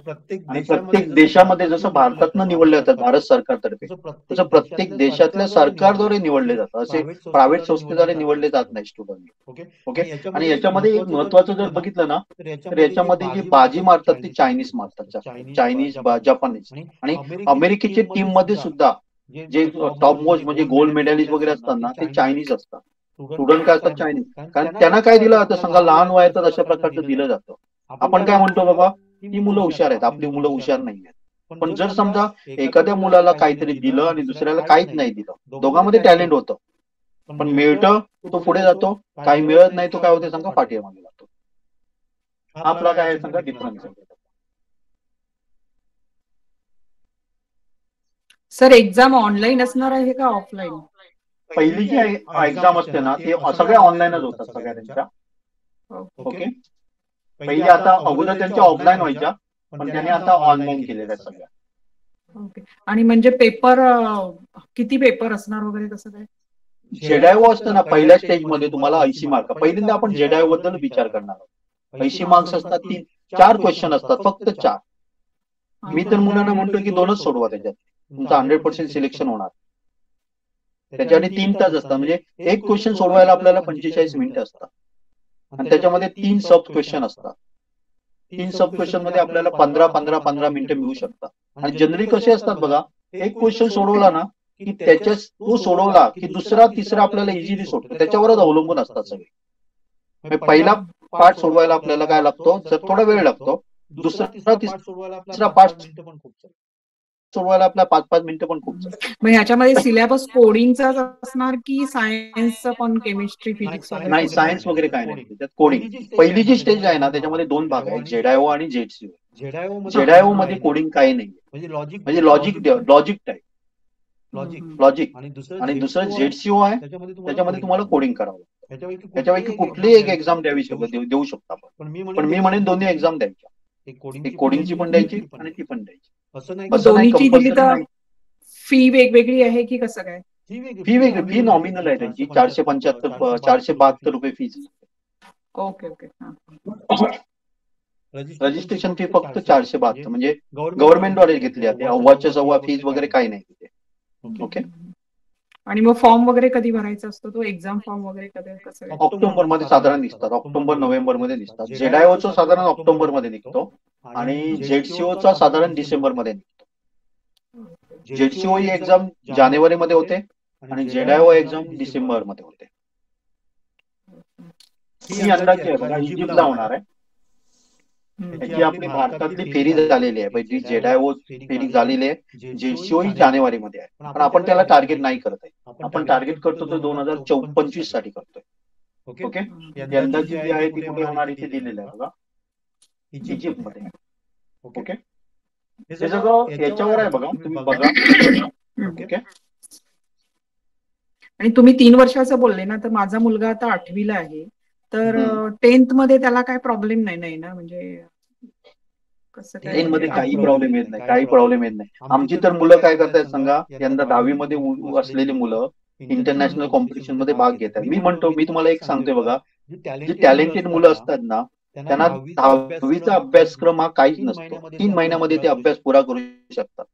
प्रत्येक देशामध्ये जसं भारतातनं निवडले जातात भारत सरकारतर्फे, तसं प्रत्येक देशातल्या सरकारद्वारे निवडले जातात. असे प्रायव्हेट संस्थेद्वारे निवडले जात नाही स्टुडंट. ओके. आणि याच्यामध्ये एक महत्वाचं जर बघितलं ना तर याच्यामध्ये जी बाजी मारतात ती चायनीज मारतात, चायनीज, जपानीज. आणि अमेरिकेच्या टीम मध्ये सुद्धा जे टॉप मोस्ट म्हणजे गोल्ड मेडलिस्ट वगैरे असतात ना ते चायनीज असतात. स्टुडंट काय असतात चायनीज, कारण त्यांना काय दिलं जातं सांगा, लहान वयातच अशा प्रकारचं दिलं जातं. आपण काय म्हणतो बाबा ती मुलं हुशार आहेत, आपली मुलं हुशार नाही आहेत. पण जर समजा एखाद्या मुलाला काहीतरी दिलं आणि दुसऱ्याला काहीच नाही दिलं, दोघांमध्ये टॅलेंट होतं, पण मिळतं तो पुढे जातो, काही मिळत नाही तो काय होते सांगा पाठीमागे जातो. हा आपला काय सांगा डिफरन्स आहे. सर एक्झाम ऑनलाईन असणार आहे का ऑफलाईन? पहिली जी एक्झाम असते ना ते सगळ्या ऑनलाईनच होतात सगळ्या त्यांच्या. ओके. पहिली आता अगोदर त्यांच्या ऑफलाईन व्हायच्या, पण त्यांनी आता ऑनलाईन केलेल्या सगळ्या. ओके. आणि म्हणजे पेपर किती पेपर असणार वगैरे कसं काय? जेडायओ असतं ना पहिल्या स्टेज मध्ये तुम्हाला 80 मार्क. पहिल्यांदा आपण जेडायओ बद्दल विचार करणार आहोत. 80 मार्क्स असतात, 4 क्वेश्चन असतात, फक्त 4. मी तर मुलांना म्हणतो की 2च सोडवा, त्याच्यात तुमचं 100% सिलेक्शन होणार. त्याच्यासाठी 3 तास असतात, म्हणजे एक क्वेश्चन सोडवायला आपल्याला 45 मिनिटं असतात. आणि त्याच्यामध्ये 3 सब क्वेश्चन असतात. 3 सब क्वेश्चन मध्ये आपल्याला 15 मिनिटं मिळू शकतात. आणि जनरली कसे असतात बघा, एक क्वेश्चन सोडवला ना की त्याच्या तो सोडवला की दुसरा तिसरा आपल्याला इझिली सोडतो, त्याच्यावरच अवलंबून असतात सगळे. पहिला पार्ट सोडवायला आपल्याला काय लागतो, जर थोडा वेळ लागतो. दुसरा तिसरा पार्ट सोडवायला आपल्या 5-5 मिनिटं पण खूप. मग ह्याच्यामध्ये सिलेबस कोडिंगचाच असणार की सायन्सचं पण, केमिस्ट्री, फिजिक्स? नाही, सायन्स वगैरे काय नाही त्याच्यात, कोडिंग. पहिली जी स्टेज आहे ना त्याच्यामध्ये 2 भाग आहेत, जेडायओ आणि जेडसीओ. जेडायओ मध्ये कोडिंग काही नाही, म्हणजे लॉजिक टाईप लॉजिक. आणि दुसरं जेडसीओ आहे, त्याच्यामध्ये तुम्हाला कोडिंग करावं लागतं. त्याच्यापैकी कुठलीही एक एक्झाम देऊ शकता आपण, पण मी म्हणेन दोन्ही एक्झाम द्यायच्या, एक कोडिंगची पण द्यायची आणि ती पण द्यायची. असं नाही कंपल्सरी. फी वेगवेगळी आहे की कसं काय? फी वेगळी, फी नॉमिनल आहे त्यांची. 472 रुपये फीज. ओके. रजिस्ट्रेशन फी फक्त 472, म्हणजे गव्हर्नमेंटद्वारे घेतली जाते. अव्वाच्या सव्वा फीज वगैरे काही नाही तिथे. ओके. आणि मग फॉर्म वगैरे कधी भरायचा असतो तो, एक्झाम फॉर्म वगैरे कधी, कसं? ऑक्टोबर मध्ये साधारण निघतात, ऑक्टोबर-नोव्हेंबर मध्ये निघतात. जेडायओचा साधारण ऑक्टोबर मध्ये निघतो आणि जेडसीओचा साधारण डिसेंबर मध्ये निघतो. जेडसीओ ही एक्झाम जानेवारी मध्ये होते आणि जेडायओ एक्झाम डिसेंबर मध्ये होते. ही अंदाजे आहे बघा, इजिप्तला होणार आहे. याची आपली भारतातली फेरी झालेली आहे, म्हणजे जेडाओ फेरी झालेली आहे, जेशोई जानेवारीमध्ये आहे, पण आपण त्याला टार्गेट नाही करत आहे. आपण टार्गेट करतो तो 2025 साठी करतोय. ओके, यंदाची जी आहे ती कुठे होणार इथे दिलेलं आहे बघा, इजिप्तमध्ये. ओके, हे सगळं याच्यावर आहे बघा, तुम्ही बघा. ओके, आणि तुम्ही 3 वर्षाचं बोलले ना, तर माझा मुलगा आता 8वीला आहे, तर 10th मध्ये त्याला काय प्रॉब्लेम नाही ना, म्हणजे कसं काय? 10 मध्ये काही प्रॉब्लेम येत नाही, काही प्रॉब्लेम येत नाही. आमची तर मुलं काय करतायत सांगा, यंदा 10वी मध्ये असलेली मुलं इंटरनॅशनल कॉम्पिटिशन मध्ये भाग घेत आहेत. मी तुम्हाला एक सांगतोय बघा, जी टॅलेंटेड मुलं असतात ना, त्यांना 10वीचा अभ्यासक्रम हा काहीच नसतो. 3 महिन्यामध्ये ते अभ्यास पुरा करू शकतात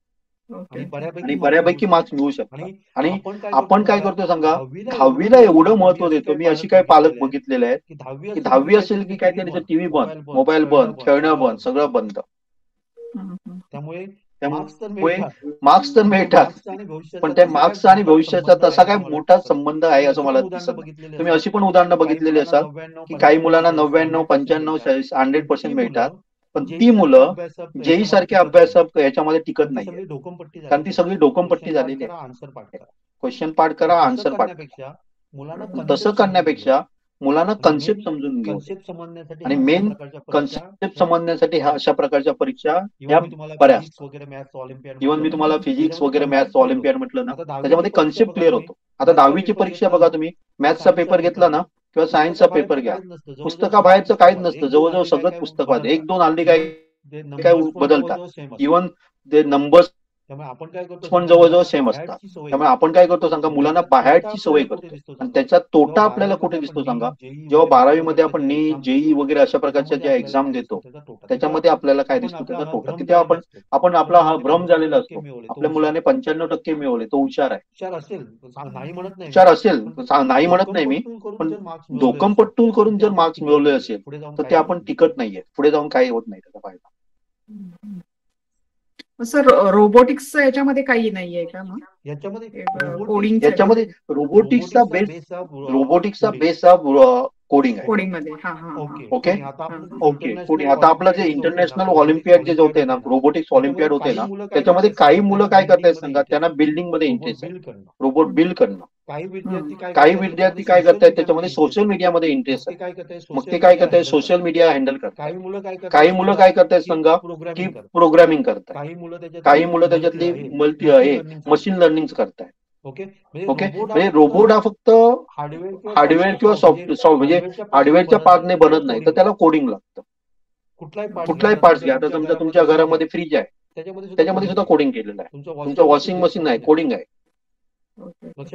आणि बऱ्यापैकी मार्क्स मिळू शकतात. आणि आपण काय करतो सांगा, 10वीला एवढं महत्व देतो. मी अशी काही पालक बघितलेले आहेत की 10वी असेल की काय त्यांचं टीव्ही बंद, मोबाईल बंद, खेळणं बंद, सगळं बंद. त्यामुळे मार्क्स तर मिळतात, पण त्या मार्क्स आणि भविष्याचा तसा काय मोठा संबंध आहे असं मला दिसत नाही. तुम्ही अशी पण उदाहरणं बघितलेली असाल की काही मुलांना 99, 95, 100% मिळतात, पण ती मुलं जेई सारख्या अभ्यास याच्यामध्ये टिकत नाही, कारण ती सगळी डोकमपट्टी झालेली आहे. क्वेश्चन पाठ करा, आन्सर पाठ करा. तसं करण्यापेक्षा मुलांना कन्सेप्ट समजून घेऊ, आणि मेन कन्सेप्ट समजण्यासाठी ह्या अशा प्रकारच्या परीक्षा ह्या बऱ्याच. इव्हन मी तुम्हाला फिजिक्स वगैरे मॅथ्स ऑलिम्पियाड म्हटलं ना, त्याच्यामध्ये कन्सेप्ट क्लिअर होतो. आता 10वीची परीक्षा बघा, तुम्ही मॅथ्सचा पेपर घेतला ना किंवा सायन्सचा पेपर घ्या, पुस्तकाबाहेरचं काहीच नसतं, जवळजवळ सगळं पुस्तकात 1-2 हल्ली काय बदलतात. इव्हन ते नंबर्स पण जवळजवळ सेम असतात. त्यामुळे आपण काय करतो सांगा, मुलांना बाहेरची सवय करतो, आणि त्याचा तोटा आपल्याला कुठे दिसतो सांगा, जेव्हा 12वी मध्ये आपण नीट, जेई वगैरे अशा प्रकारच्या ज्या एक्झाम देतो त्याच्यामध्ये आपल्याला काय दिसतो त्याचा तोटा. तिथे आपण आपला हा भ्रम झालेला असतो. आपल्या मुलाने 95% मिळवले, तो हुशार आहे. हुशार असेल, नाही म्हणत नाही मी, पण डोकमपट्टून करून जर मार्क्स मिळवले असेल तर ते आपण टिकत नाहीये, पुढे जाऊन काही होत नाही त्याचा फायदा. सर, रोबोटिक्सचं याच्यामध्ये काही नाहीये का मग? याच्यामध्ये रोबोटिक्सचा बेस हा कोडिंग आहे. कोडिंग मध्ये. Okay, coding. आता आपलं जे इंटरनॅशनल ऑलिम्पियाड जे होते ना, रोबोटिक्स ऑलिम्पियाड होते ना, त्याच्यामध्ये काही मुलं काय करतायत सांगा, त्यांना बिल्डिंग मध्ये इंटरेस्ट आहे, रोबोट बिल्ड करणं. काही विद्यार्थी काय करतायत, त्याच्यामध्ये सोशल मीडियामध्ये इंटरेस्ट आहे, मग ते काय करतायत, सोशल मीडिया हँडल करतात. काही मुलं काय करतायत सांगा, की प्रोग्रामिंग करतात. काही मुलं त्याच्यातली मशीन लर्निंग करतायत. ओके, म्हणजे रोबोट हा फक्त हार्डवेअर किंवा सॉफ्टवेअर, म्हणजे हार्डवेअरच्या पार्टने बनत नाही, तर त्याला कोडिंग लागतं. कुठलाही पार्ट घ्या, आता समजा तुमच्या घरामध्ये फ्रीज आहे, त्याच्यामध्ये सुद्धा कोडिंग केलेलं आहे. तुमचं वॉशिंग मशीन आहे, कोडिंग आहे.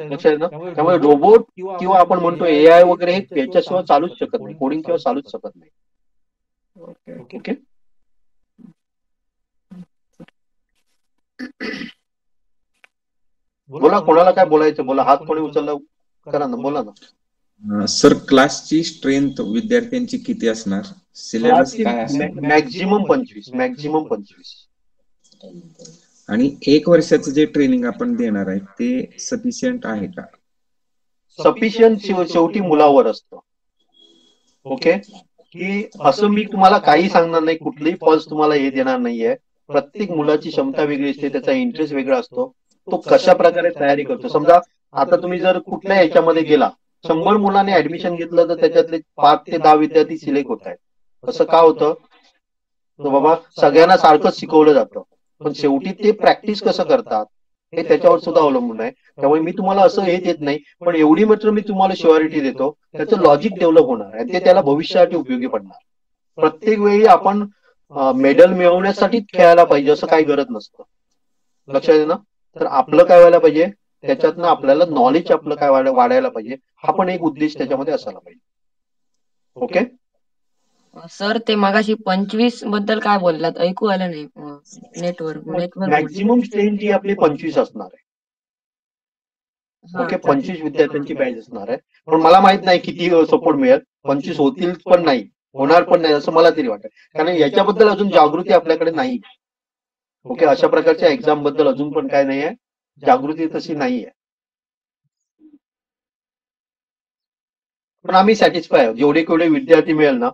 लक्षात ना. त्यामुळे रोबोट किंवा आपण म्हणतो AI वगैरे हे याच्याशिवाय चालूच शकत नाही, कोडिंग शिवाय चालूच शकत नाही. ओके, बोला, कोणाला काय बोलायचं बोला, हात कोणी उचलला करा ना, बोला ना. सर, क्लासची स्ट्रेंथ विद्यार्थ्यांची किती असणार? सिलेबस काय असणार? मॅक्झिमम 25. आणि 1 वर्षाचं जे ट्रेनिंग आपण देणार आहे ते सफिशियंट आहे का? सफिशियंट शेवटी मुलावर असतं. ओके, की असं मी तुम्हाला काही सांगणार नाही, कुठलीही फॉल्स तुम्हाला हे देणार नाहीये. प्रत्येक मुलाची क्षमता वेगळी असते, त्याचा इंटरेस्ट वेगळा असतो, तो कशा प्रकारे तयारी करतो. समजा आता तुम्ही जर कुठल्या याच्यामध्ये गेला, 100 मुलांनी ऍडमिशन घेतलं तर त्याच्यातले 5 ते 10 विद्यार्थी सिलेक्ट होत आहेत. असं का होतं, तर बाबा सगळ्यांना सारखंच शिकवलं जातं, पण शेवटी ते प्रॅक्टिस कसं करतात हे त्याच्यावर सुद्धा अवलंबून आहे. त्यामुळे मी तुम्हाला असं हे देत नाही, पण एवढी मात्र मी तुम्हाला शुअरिटी देतो, त्याचं लॉजिक डेव्हलप होणार आणि ते त्याला भविष्यासाठी उपयोगी पडणार. प्रत्येक वेळी आपण मेडल मिळवण्यासाठी खेळायला पाहिजे असं काही गरज नसतं. लक्षात आहे ना. तर आपलं काय व्हायला पाहिजे, त्याच्यातनं आपल्याला नॉलेज आपलं काय वाढायला पाहिजे, हा पण एक उद्देश त्याच्यामध्ये असायला पाहिजे. ओके सर, ते मगाशी 25 बद्दल काय बोललात, ऐकू आलं नाही. नेटवर्क मॅक्झिमम स्ट्रेंथ ही आपली 25 असणार आहे. ओके, 25 विद्यार्थ्यांची बॅच असणार आहे, पण मला माहित नाही किती सपोर्ट मिळेल. 25 होतील पण नाही, होणार पण नाही असं मला तरी वाटतं, कारण याच्याबद्दल अजून जागृती आपल्याकडे नाही. ओके, अशा प्रकारच्या एक्झाम बद्दल अजून पण काय नाही आहे, जागृती तशी नाही आहे. पण आम्ही सॅटिस्फाय आहोत. जेवढे केवढे विद्यार्थी मिळेल ना,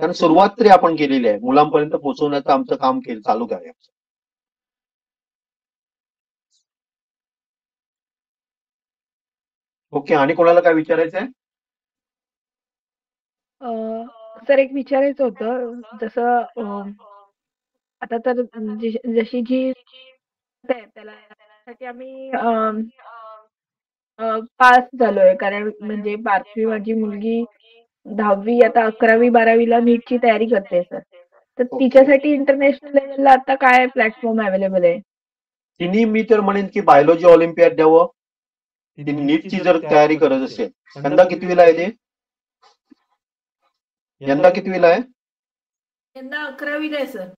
कारण सुरुवात तरी आपण केलेली आहे. मुलांपर्यंत पोहोचवण्याचं आमचं काम चालू आहे. ओके, आणि कोणाला काय विचारायचं आहे? सर एक विचारायचं होतं, जसं आता तर जशी जी त्याला आम्ही पास झालोय, कारण म्हणजे बारवी माझी मुलगी 10वी आता 11वी 12वीला नीटची तयारी करते सर. तर तिच्यासाठी इंटरनॅशनल लेवलला आता काय प्लॅटफॉर्म अवेलेबल आहे? तिने मी तर म्हणेन की बायोलॉजी ऑलिम्पियाड द्यावं. तिने नीटची जर तयारी करत असेल. यंदा कितवीला आहे ते? यंदा कितवीला आहे? यंदा 11वीला आहे सर.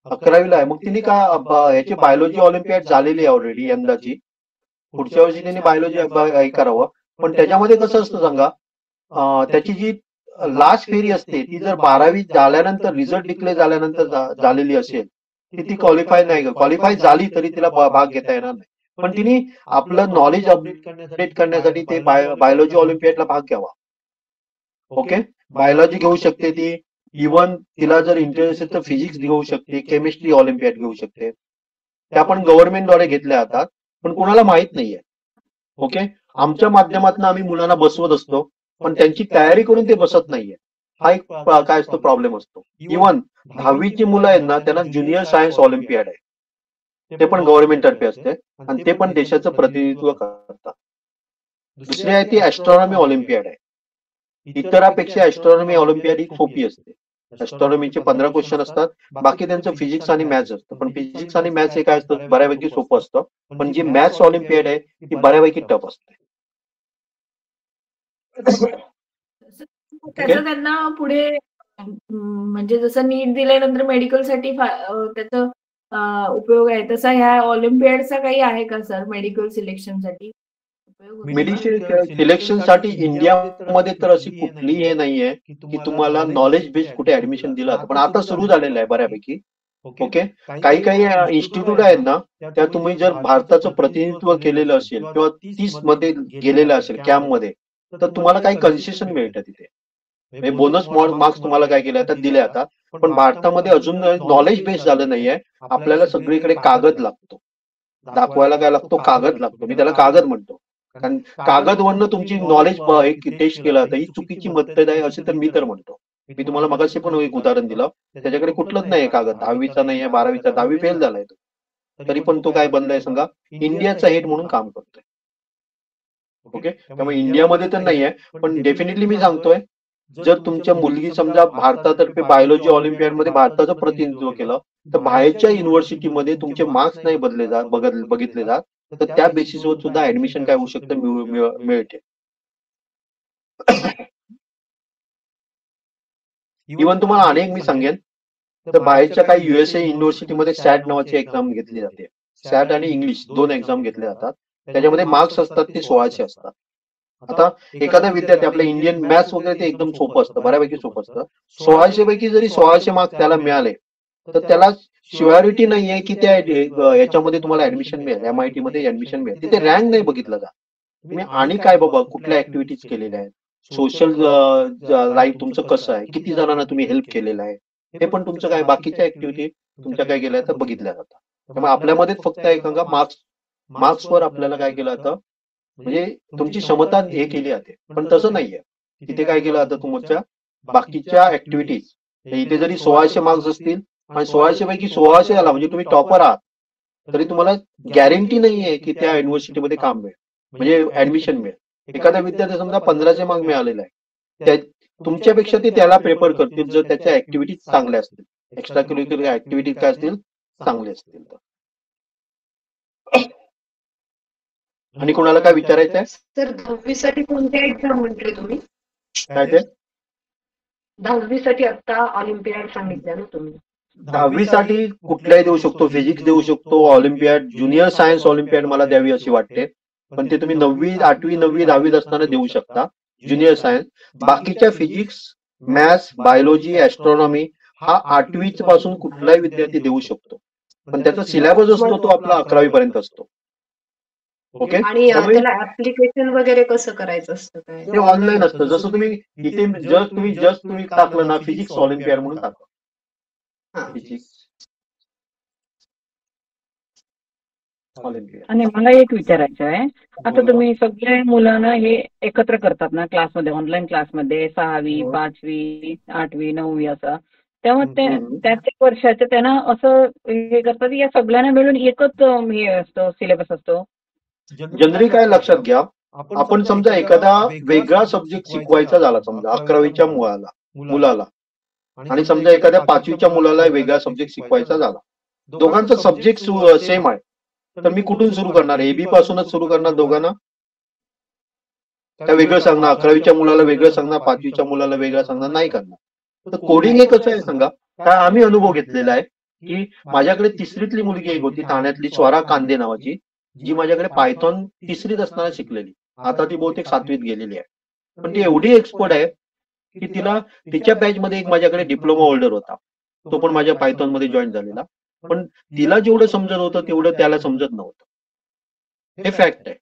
11वीला आहे. मग तिने काय याची बायोलॉजी ऑलिम्पियाड झालेली आहे ऑलरेडी यंदाची. पुढच्या वर्षी त्यांनी बायोलॉजी करावं. पण त्याच्यामध्ये कसं असतं सांगा, त्याची जी लास्ट फेरी असते ती जर 12वी झाल्यानंतर रिझल्ट डिक्लेअर झाल्यानंतर झालेली असेल ती क्वालिफाय झाली तरी तिला भाग घेता येणार नाही. पण तिने आपलं नॉलेज अपडेट करण्यासाठी ते बायोलॉजी ऑलिम्पियाडला भाग घ्यावा. ओके, बायोलॉजी घेऊ शकते ती. इव्हन तिला जर इंटरेस्ट असेल तर फिजिक्स घेऊ शकते, केमिस्ट्री ऑलिम्पियाड घेऊ शकते. त्या पण गव्हर्नमेंटद्वारे घेतल्या जातात, पण कुणाला माहित नाहीये. ओके, आमच्या माध्यमातून आम्ही मुलांना बसवत असतो, पण त्यांची तयारी करून ते बसत नाहीये. हा एक काय असतो प्रॉब्लेम असतो. इव्हन 10वीची मुलं आहेत ना, त्यांना ज्युनियर सायन्स ऑलिम्पियाड आहे. ते पण गव्हर्नमेंट तर्फे असते आणि ते पण देशाचं प्रतिनिधित्व करतात. दुसरी आहे ती ऍस्ट्रॉनॉमी ऑलिम्पियाड आहे. इतरांपेक्षा ऍस्ट्रॉनॉमी ऑलिम्पियाड ही सोपी असते. ऍस्ट्रॉनॉमीचे 15 क्वेश्चन असतात, बाकी त्यांचं फिजिक्स आणि मॅथ्स असतं. पण फिजिक्स आणि मॅथ्स हे काय असतं, बऱ्यापैकी सोपं असतं. पण जी मॅथ्स ऑलिम्पियाड आहे ती बऱ्यापैकी टफ असते. त्याचं त्यांना पुढे म्हणजे जसं नीट दिल्यानंतर मेडिकलसाठी त्याचा उपयोग आहे, तसा ह्या ऑलिम्पियाडचा काही आहे का सर मेडिकल सिलेक्शनसाठी? मेडिसिन सिलेक्शनसाठी इंडियामध्ये तर अशी कुठली हे नाहीये की तुम्हाला नॉलेज बेस्ड कुठे ऍडमिशन दिलं जातं. पण आता सुरू झालेलं आहे बऱ्यापैकी. ओके, काही इन्स्टिट्यूट आहेत ना, त्या तुम्ही जर भारताचं प्रतिनिधित्व केलेलं असेल किंवा 30 मध्ये गेलेलं असेल कॅम्प मध्ये, तर तुम्हाला काही कन्सेशन मिळतं तिथे. बोनस मार्क्स तुम्हाला काय केले जातात, दिले जातात. पण भारतामध्ये अजून नॉलेज बेस्ड झालं नाहीये. आपल्याला सगळीकडे कागद लागतो, दाखवायला काय लागतो, कागद लागतो. मी त्याला कागद म्हणतो, कारण कागदवरनं तुमची नॉलेज टेस्ट केलं जातं. ही चुकीची मेथड आहे असे तर मी तर म्हणतो. मी तुम्हाला मगाशी पण एक उदाहरण दिलं, त्याच्याकडे कुठलंच नाहीये कागद. 10वीचा नाहीये, 12वीचा, 10वी फेल झालाय तो, तरी पण तो काय बनलाय सांगा, इंडियाचा हेड म्हणून काम करतोय. ओके, त्यामुळे इंडियामध्ये तर नाहीये, पण डेफिनेटली मी सांगतोय, जर तुमच्या मुलगी समजा भारतातर्फे बायोलॉजी ऑलिम्पियाड मध्ये भारताचं प्रतिनिधित्व केलं, तर बाहेरच्या युनिव्हर्सिटीमध्ये तुमचे मार्क्स नाही बघितले जात, तर त्या बेसिसवर सुद्धा ऍडमिशन काय होऊ शकतं, मिळते. इव्हन तुम्हाला अनेक मी सांगेन, तर बाहेरच्या काही USA युनिव्हर्सिटीमध्ये सॅट नावाची एक्झाम घेतली जाते. सॅट आणि इंग्लिश 2 एक्झाम घेतल्या जातात. त्याच्यामध्ये मार्क्स असतात ते 1600 असतात. आता एखादा विद्यार्थी आपल्या इंडियन मॅथ्स वगैरे ते एकदम सोपं असतं, बऱ्यापैकी सोपं असतं. 1600 पैकी जरी 1600 मार्क्स त्याला मिळाले, तर त्याला श्युअरिटी नाहीये की त्या याच्यामध्ये तुम्हाला ऍडमिशन मिळेल, MIT मध्ये ऍडमिशन मिळेल. तिथे रँक नाही बघितलं जात. तुम्ही आणि काय बाबा कुठल्या ऍक्टिव्हिटीज केलेल्या आहेत, सोशल लाईफ तुमचं कसं आहे, किती जणांना तुम्ही हेल्प केलेलं आहे, हे पण तुमचं काय बाकीच्या ऍक्टिव्हिटी तुमच्या काय केल्या तर बघितल्या जातात. त्यामुळे आपल्यामध्ये फक्त एक मार्क्सवर आपल्याला काय केलं जातं, म्हणजे तुमची क्षमता हे केली जाते. पण तसं नाहीये. तिथे काय केलं जातं, तुमच्या बाकीच्या ऍक्टिव्हिटीज. इथे जरी 1600 मार्क्स असतील आणि 1600 पैकी 1600 आला म्हणजे तुम्ही टॉपर आहात, तरी तुम्हाला गॅरंटी नाहीये की त्या युनिव्हर्सिटीमध्ये काम मिळेल, म्हणजे ऍडमिशन मिळेल. एखादा विद्यार्थी समजा 1500 मार्क मिळालेला आहे, तुमच्यापेक्षा ते त्याला प्रेफर करतील जर त्याच्या ऍक्टिव्हिटीज चांगल्या असतील, एक्स्ट्रा करिक्युलर ऍक्टिव्हिटीज काय असतील, चांगले असतील तर. आणि कोणाला काय विचारायचं आहे? सर 10वी साठी कोणत्या एक्झाम म्हटले तुम्ही? काय ते 10वी साठी आता ऑलिम्पियाड सांगितलं ना तुम्ही? 10वी साठी कुठल्याही देऊ शकतो, फिजिक्स देऊ शकतो, ऑलिम्पियाड, ज्युनियर सायन्स ऑलिम्पियाड मला द्यावी अशी वाटते. पण ते तुम्ही 9वी, 8वी, 9वी, 10वीत असताना देऊ शकता ज्युनियर सायन्स. बाकीच्या फिजिक्स, मॅथ्स, बायोलॉजी, ऍस्ट्रॉनॉमी हा 8वी पासून कुठलाही विद्यार्थी देऊ शकतो. पण त्याचा सिलेबस असतो तो आपला 11वी पर्यंत असतो. ओके. आणि त्याला ऍप्लिकेशन वगैरे कसं करायचं असतं काय? ते ऑनलाईन असतं. जसं तुम्ही इथे जस्ट तुम्ही टाकलं ना फिजिक्स ऑलिम्पियाड म्हणून टाका. Physics Olympiad. आणि मला एक विचारायचं आहे, आता तुम्ही सगळे मुलांना हे एकत्र करतात ना क्लासमध्ये, ऑनलाईन क्लासमध्ये 6वी, 5वी, 8वी, 9वी असं, तेव्हा त्याच वर्षाचे त्यांना असं हे करतात या सगळ्यांना मिळून एकच हे असतं सिलेबस असतो? जनरली काय लक्षात घ्या, आपण समजा एखादा वेगळा सब्जेक्ट शिकवायचा झाला समजा 11वीच्या मुलाला आणि समजा एखाद्या 5वीच्या मुलाला वेगळा सब्जेक्ट शिकवायचा झाला, दोघांचा सब्जेक्ट सेम आहे, तर मी कुठून सुरू करणार? एबी पासूनच सुरू करणार दोघांना? काय वेगळं सांगणार? 11वीच्या मुलाला वेगळं सांगणार, 5वीच्या मुलाला वेगळं सांगणार? नाही करणार. तर कोडिंग हे कसं आहे सांगा, काय आम्ही अनुभव घेतलेला आहे की माझ्याकडे 3रीतली मुलगी एक होती ठाण्यातली, स्वरा कांदे नावाची, जी माझ्याकडे पायथॉन 3रीत असताना शिकलेली. आता ती बहुतेक 7वीत गेलेली आहे. पण ती एवढी एक्सपर्ट आहे की तिला तिच्या बॅच मध्ये एक माझ्याकडे डिप्लोमा होल्डर होता, तो पण माझ्या पायथॉन मध्ये जॉईन झालेला, पण तिला जेवढं समजत होतं तेवढं त्याला समजत नव्हतं. हे फॅक्ट आहे.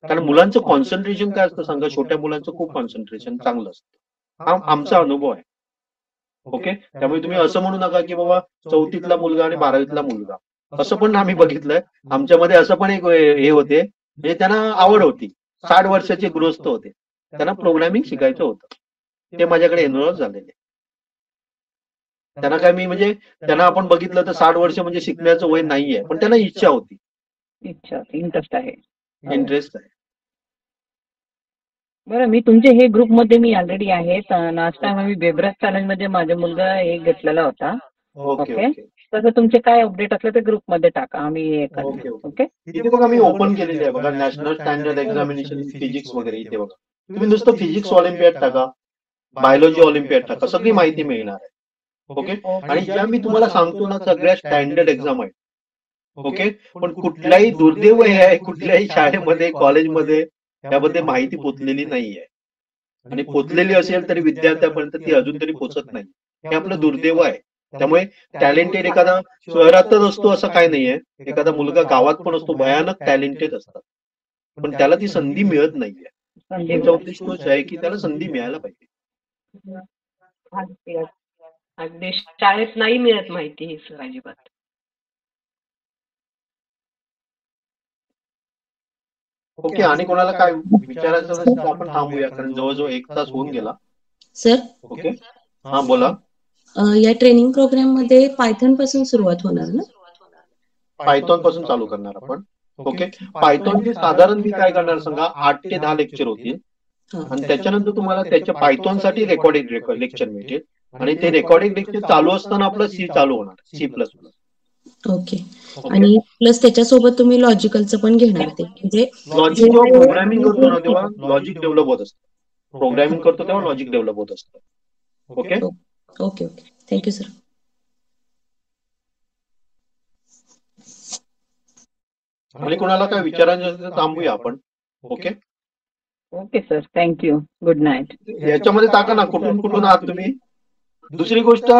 कारण मुलांचं कॉन्सन्ट्रेशन काय असतं सांगा, छोट्या मुलांचं खूप कॉन्सन्ट्रेशन चांगलं असतं. हा आमचा अनुभव आहे. ओके. त्यामुळे तुम्ही असं म्हणू नका की बाबा 4थीतला मुलगा आणि 12वीतला मुलगा, असं पण आम्ही बघितलंय. आमच्यामध्ये असं पण एक हे होते, म्हणजे त्यांना आवड होती, 60 वर्षाचे गृहस्थ होते, त्यांना प्रोग्रामिंग शिकायचं होतं, ते माझ्याकडे एनरोल झालेले. त्यांना काय मी म्हणजे त्यांना आपण बघितलं तर 60 वर्ष म्हणजे शिकण्याचं वय नाहीये, पण त्यांना इच्छा होती, इंटरेस्ट आहे. इंटरेस्ट आहे. बरं, मी तुमचे हे ग्रुपमध्ये मी ऑलरेडी आहे. लास्ट टाइम आम्ही बेब्रस चॅलेंजमध्ये माझा मुलगा हे घेतलेला होता. ओके. तसं तुमचे काय अपडेट असले ते ग्रुपमध्ये टाका, आम्ही हे करू. ओके. इथे बघा मी ओपन केलेले आहे बघा, नॅशनल स्टँडर्ड एक्झामिनेशन फिजिक्स वगैरे. इथे बघा तुम्ही नुसतं फिजिक्स ऑलिम्पियाड टाका, बायोलॉजी ऑलिम्पियाड टाका, सगळी माहिती मिळणार आहे. ओके. आणि ज्या मी तुम्हाला सांगतो ना सगळ्या स्टँडर्ड एक्झाम आहेत. ओके. पण कुठलाही दुर्दैव हे आहे, कुठल्याही शाळेमध्ये कॉलेजमध्ये त्याबद्दल माहिती पोचलेली नाहीये, आणि पोचलेली असेल तरी विद्यार्थ्यापर्यंत ती अजून तरी पोचत नाही. हे आपलं दुर्दैव आहे. त्यामुळे टॅलेंटेड एखादा शहरातच असतो असं काय नाहीये, एखादा मुलगा गावात पण असतो, भयानक टॅलेंटेड असतात, पण त्याला ती संधी मिळत नाहीये. तुमचा उद्देश तोच आहे की त्याला संधी मिळायला पाहिजे. अगदी शाळेत नाही मिळत माहिती ही सर अजिबात. ओके. आणि कोणाला काय विचारायचं असेल तर आपण थांबूया, कारण जवळजवळ 1 तास होऊन गेला. सर. ओके. हा बोला. या ट्रेनिंग प्रोग्राम मध्ये पायथॉन पासून सुरुवात होणार ना? पायथॉन पासून चालू करणार आपण. ओके. पायथॉनचे साधारण मी काय करणार सांगा, 8 ते 10 लेक्चर होतील, आणि त्याच्यानंतर तुम्हाला त्याच्या पायथॉन साठी रेकॉर्डेड लेक्चर मिळतील, आणि ते रेकॉर्डेड लेक्चर चालू असताना आपलं सी चालू होणार, C++. ओके. आणि प्लस त्याच्यासोबत तुम्ही लॉजिकलचं पण घेणार ते, म्हणजे लॉजिक जेव्हा प्रोग्रामिंग करतो ना तेव्हा लॉजिक डेव्हलप होत असतं, प्रोग्रामिंग करतो तेव्हा लॉजिक डेव्हलप होत असतं. Okay. Okay. Okay. Thank you sir. आणि कोणाला काय विचारायचं असेल तर थांबूया आपण. Okay. Okay sir, thank you. Good night. याच्यामध्ये टाका ना कुठून आहात तुम्ही. दुसरी गोष्ट,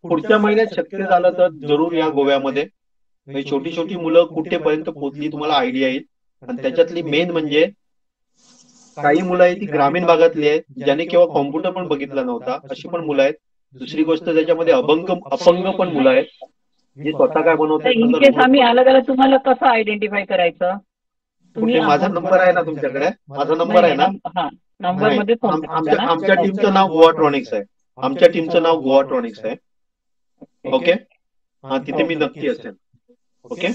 पुढच्या महिन्यात शक्य झालं तर जरूर या गोव्यामध्ये. छोटी छोटी मुलं कुठेपर्यंत पोहोचली तुम्हाला आयडिया येईल, आणि त्याच्यातली मेन म्हणजे काही मुलं आहेत ती ग्रामीण भागातली आहेत, ज्याने केव्हा कॉम्प्युटर पण बघितला नव्हता, अशी पण मुलं आहेत. दुसरी गोष्ट त्याच्यामध्ये अपंग पण मुलं आहेत, जी स्वतः काय बनवतात. आम्ही अलग अलग तुम्हाला कसं आयडेंटिफाय करायचं? तुम्ही माझा नंबर आहे ना तुमच्याकडे, माझा नंबर आहे ना. नंबर मध्ये आमच्या टीमचं नाव गोवाट्रॉनिक्स आहे, आमच्या टीमचं नाव गोवाट्रॉनिक्स आहे. ओके. हा, तिथे मी नक्की असेल. ओके.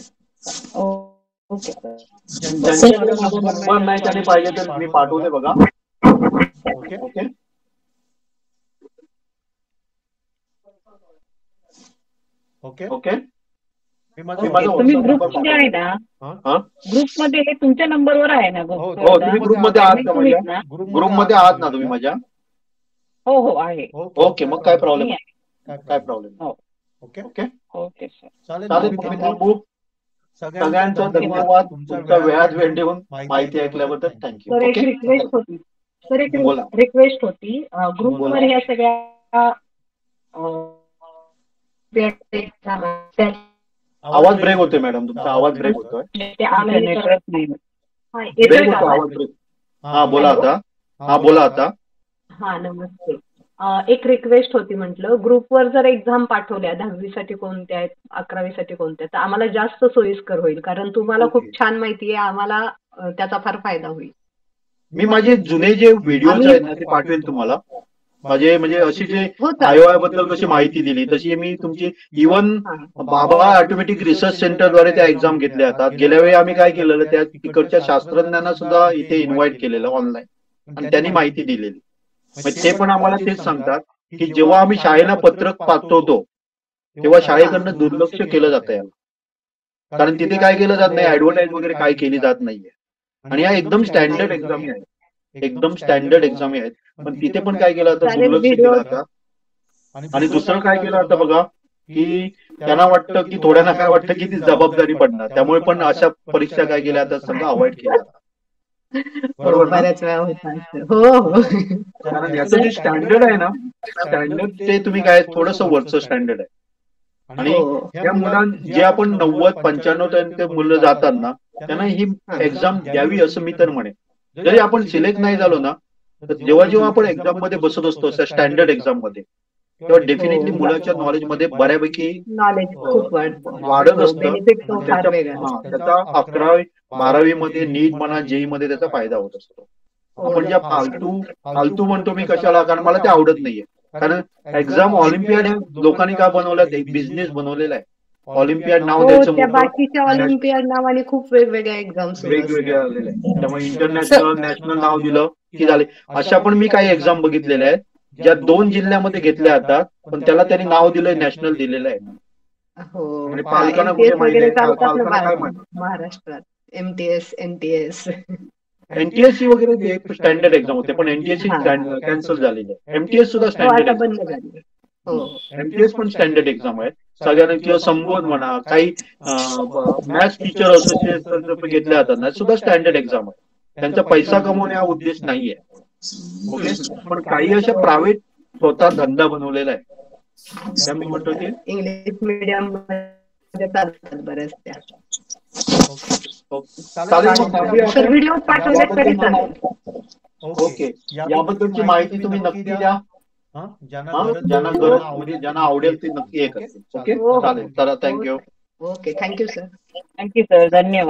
नंबर नाही त्याने पाहिजे तर मी पाठवते बघा. ओके. ओके. ओके. ओके. तुम्ही ग्रुपमध्ये आहे ना? ग्रुपमध्ये हे तुमच्या नंबरवर आहे ना? हो, तुम्ही ग्रुपमध्ये आहात का माझ्या? ग्रुपमध्ये आहात ना तुम्ही माझ्या? हो हो आहे. ओके. मग काय प्रॉब्लेम, काय problem. Okay. Okay. Okay sir. चालेल. थांबू. सगळ्यांचा धन्यवाद, तुमचा वेळात वेळ देऊन माहिती ऐकल्याबद्दल थँक्यू. सर एक रिक्वेस्ट होती, रिक्वेस्ट होती ग्रुपवर या सगळ्या आवाज ब्रेक होतोय मॅडम, तुमचा आवाज ब्रेक होतोय. येतोय ब्रेक का होतो आवाज? आवाज ब्रेक. हा बोला हॅलो. आता. हा बोला आता. हा नमस्ते. एक रिक्वेस्ट होती, म्हटलं ग्रुपवर जर एक्झाम पाठवल्या 10वी कोणत्या आहेत, 11वी कोणत्या आहेत, तर आम्हाला जास्त सोयीस्कर होईल, कारण तुम्हाला खूप ओके. छान माहिती आहे, आम्हाला त्याचा फार फायदा होईल. मी माझे जुने जे व्हिडिओज आम्ही आहेत ना ते पाठवेल तुम्हाला. माझे म्हणजे अशी जे हो सर. आयोआय बद्दल कशी माहिती दिली तशी मी तुमची इव्हन बाबा ऑटोमॅटिक रिसर्च सेंटरद्वारे त्या एक्झाम घेतल्या जातात. गेल्या वेळी आम्ही काय केलेलं, त्या तिकडच्या शास्त्रज्ञांना सुद्धा इथे इन्व्हाइट केलेलं ऑनलाईन आणि त्यांनी माहिती दिलेली. म्हणजे ते पण आम्हाला तेच सांगतात की जेव्हा आम्ही शाळेला पत्रक पाठवतो तेव्हा शाळेकडनं दुर्लक्ष केलं जातं याला, कारण तिथे काय केलं जात नाही, ऍडव्हर्टाईज वगैरे काय केली जात नाहीये. आणि या एकदम स्टँडर्ड एक्झामी आहेत, एकदम स्टँडर्ड एक्झामी आहेत, पण तिथे पण काय केलं जातं, चालेल, दुर्लक्ष व्हिडिओ केलं जातं. आणि दुसरं काय केलं जातं बघा, की त्यांना वाटतं की थोड्यांना काय वाटतं की ती जबाबदारी पडणार, त्यामुळे पण अशा परीक्षा काय केल्या जातात समजा अवॉइड केल्या जातात. हो बरोबर ना? बऱ्याच वेळा होतं असं. हो हो कारण याचं जे स्टँडर्ड आहे ना, स्टँडर्ड ते तुम्ही काय थोडंसं वरचं स्टँडर्ड आहे. आणि हो ह्या मुलांना जे आपण 90-95 मुलं जातात ना, त्यांना ही एक्झाम द्यावी असं मी तर म्हणेन. जरी आपण सिलेक्ट नाही झालो ना, तर जेव्हा जेव्हा आपण एक्झाम मध्ये बसत असतो स्टँडर्ड एक्झाम मध्ये, तेव्हा डेफिनेटली मुलाच्या नॉलेज मध्ये बऱ्यापैकी नॉलेज खूप वाढतं. वाढत हो, असतं. बेनिफिट तो आणि फार त्याचा वेगळा असतो. त्याचा 11वी-12वी मध्ये नीट म्हणा, जेई मध्ये त्याचा फायदा होत असतो. आपण ज्या फालतू म्हणतो मी कशाला, कारण मला ते आवडत नाहीये. कारण एक्झाम ऑलिम्पियाड हे लोकांनी का बनवलं, एक बिझनेस बनवलेला आहे. ऑलिम्पियाड नाव हो, द्यायचं त्या मोठं, बाकीच्या ऑलिम्पियाड नावाने खूप वेगवेगळ्या एक्झाम सुरू वेगवेगळे असतात. आलेले आहे. त्यामुळे इंटरनॅशनल नॅशनल नाव दिलं की झाले. अशा पण मी काही एक्झाम बघितलेल्या आहेत ज्या 2 जिल्ह्यामध्ये घेतल्या जातात, पण त्याला त्यांनी नाव दिलंय नॅशनल दिलेलं आहे. हो आणि पालकांना कुठे MTS माहिती वगैरे आहे, चालतात ना पालकांना काय माहिती. महाराष्ट्रात एमटीएस एनटीएस. एनटीएससी वगैरे ते स्टँडर्ड एक्झाम होते, पण एनटीएससी हा. कॅन्सल झालेली आहे. एमटीएस सुद्धा हो, स्टँडर्ड आता एक्झाम, बंद झाली. हो एमटीएस पण स्टँडर्ड एक्झाम आहे. सगळ्यांना किंवा संबोध म्हणा, काही मॅथ्स टीचर असोसिएशन घेतल्या जातात ना, सुद्धा स्टँडर्ड एक्झाम आहे. त्यांचा पैसा कमवणे हा उद्देश नाहीये. ओके, पण काही अशा प्रायव्हेट स्वतः धंदा बनवलेला आहे. त्या मी म्हणतो की इंग्लिश मीडियम मध्ये चालतात बऱ्याच त्या. चालेल, मग थांबूया सर आपण. व्हिडिओ पाठवले तरी चालेल. ओके, याबद्दलची माहिती तुम्ही नक्की द्या. ज्यांना आवडेल ते नक्की हे करतील. ओके, चालेल. चला, thank you. Okay thank you sir. Thank you sir, धन्यवाद.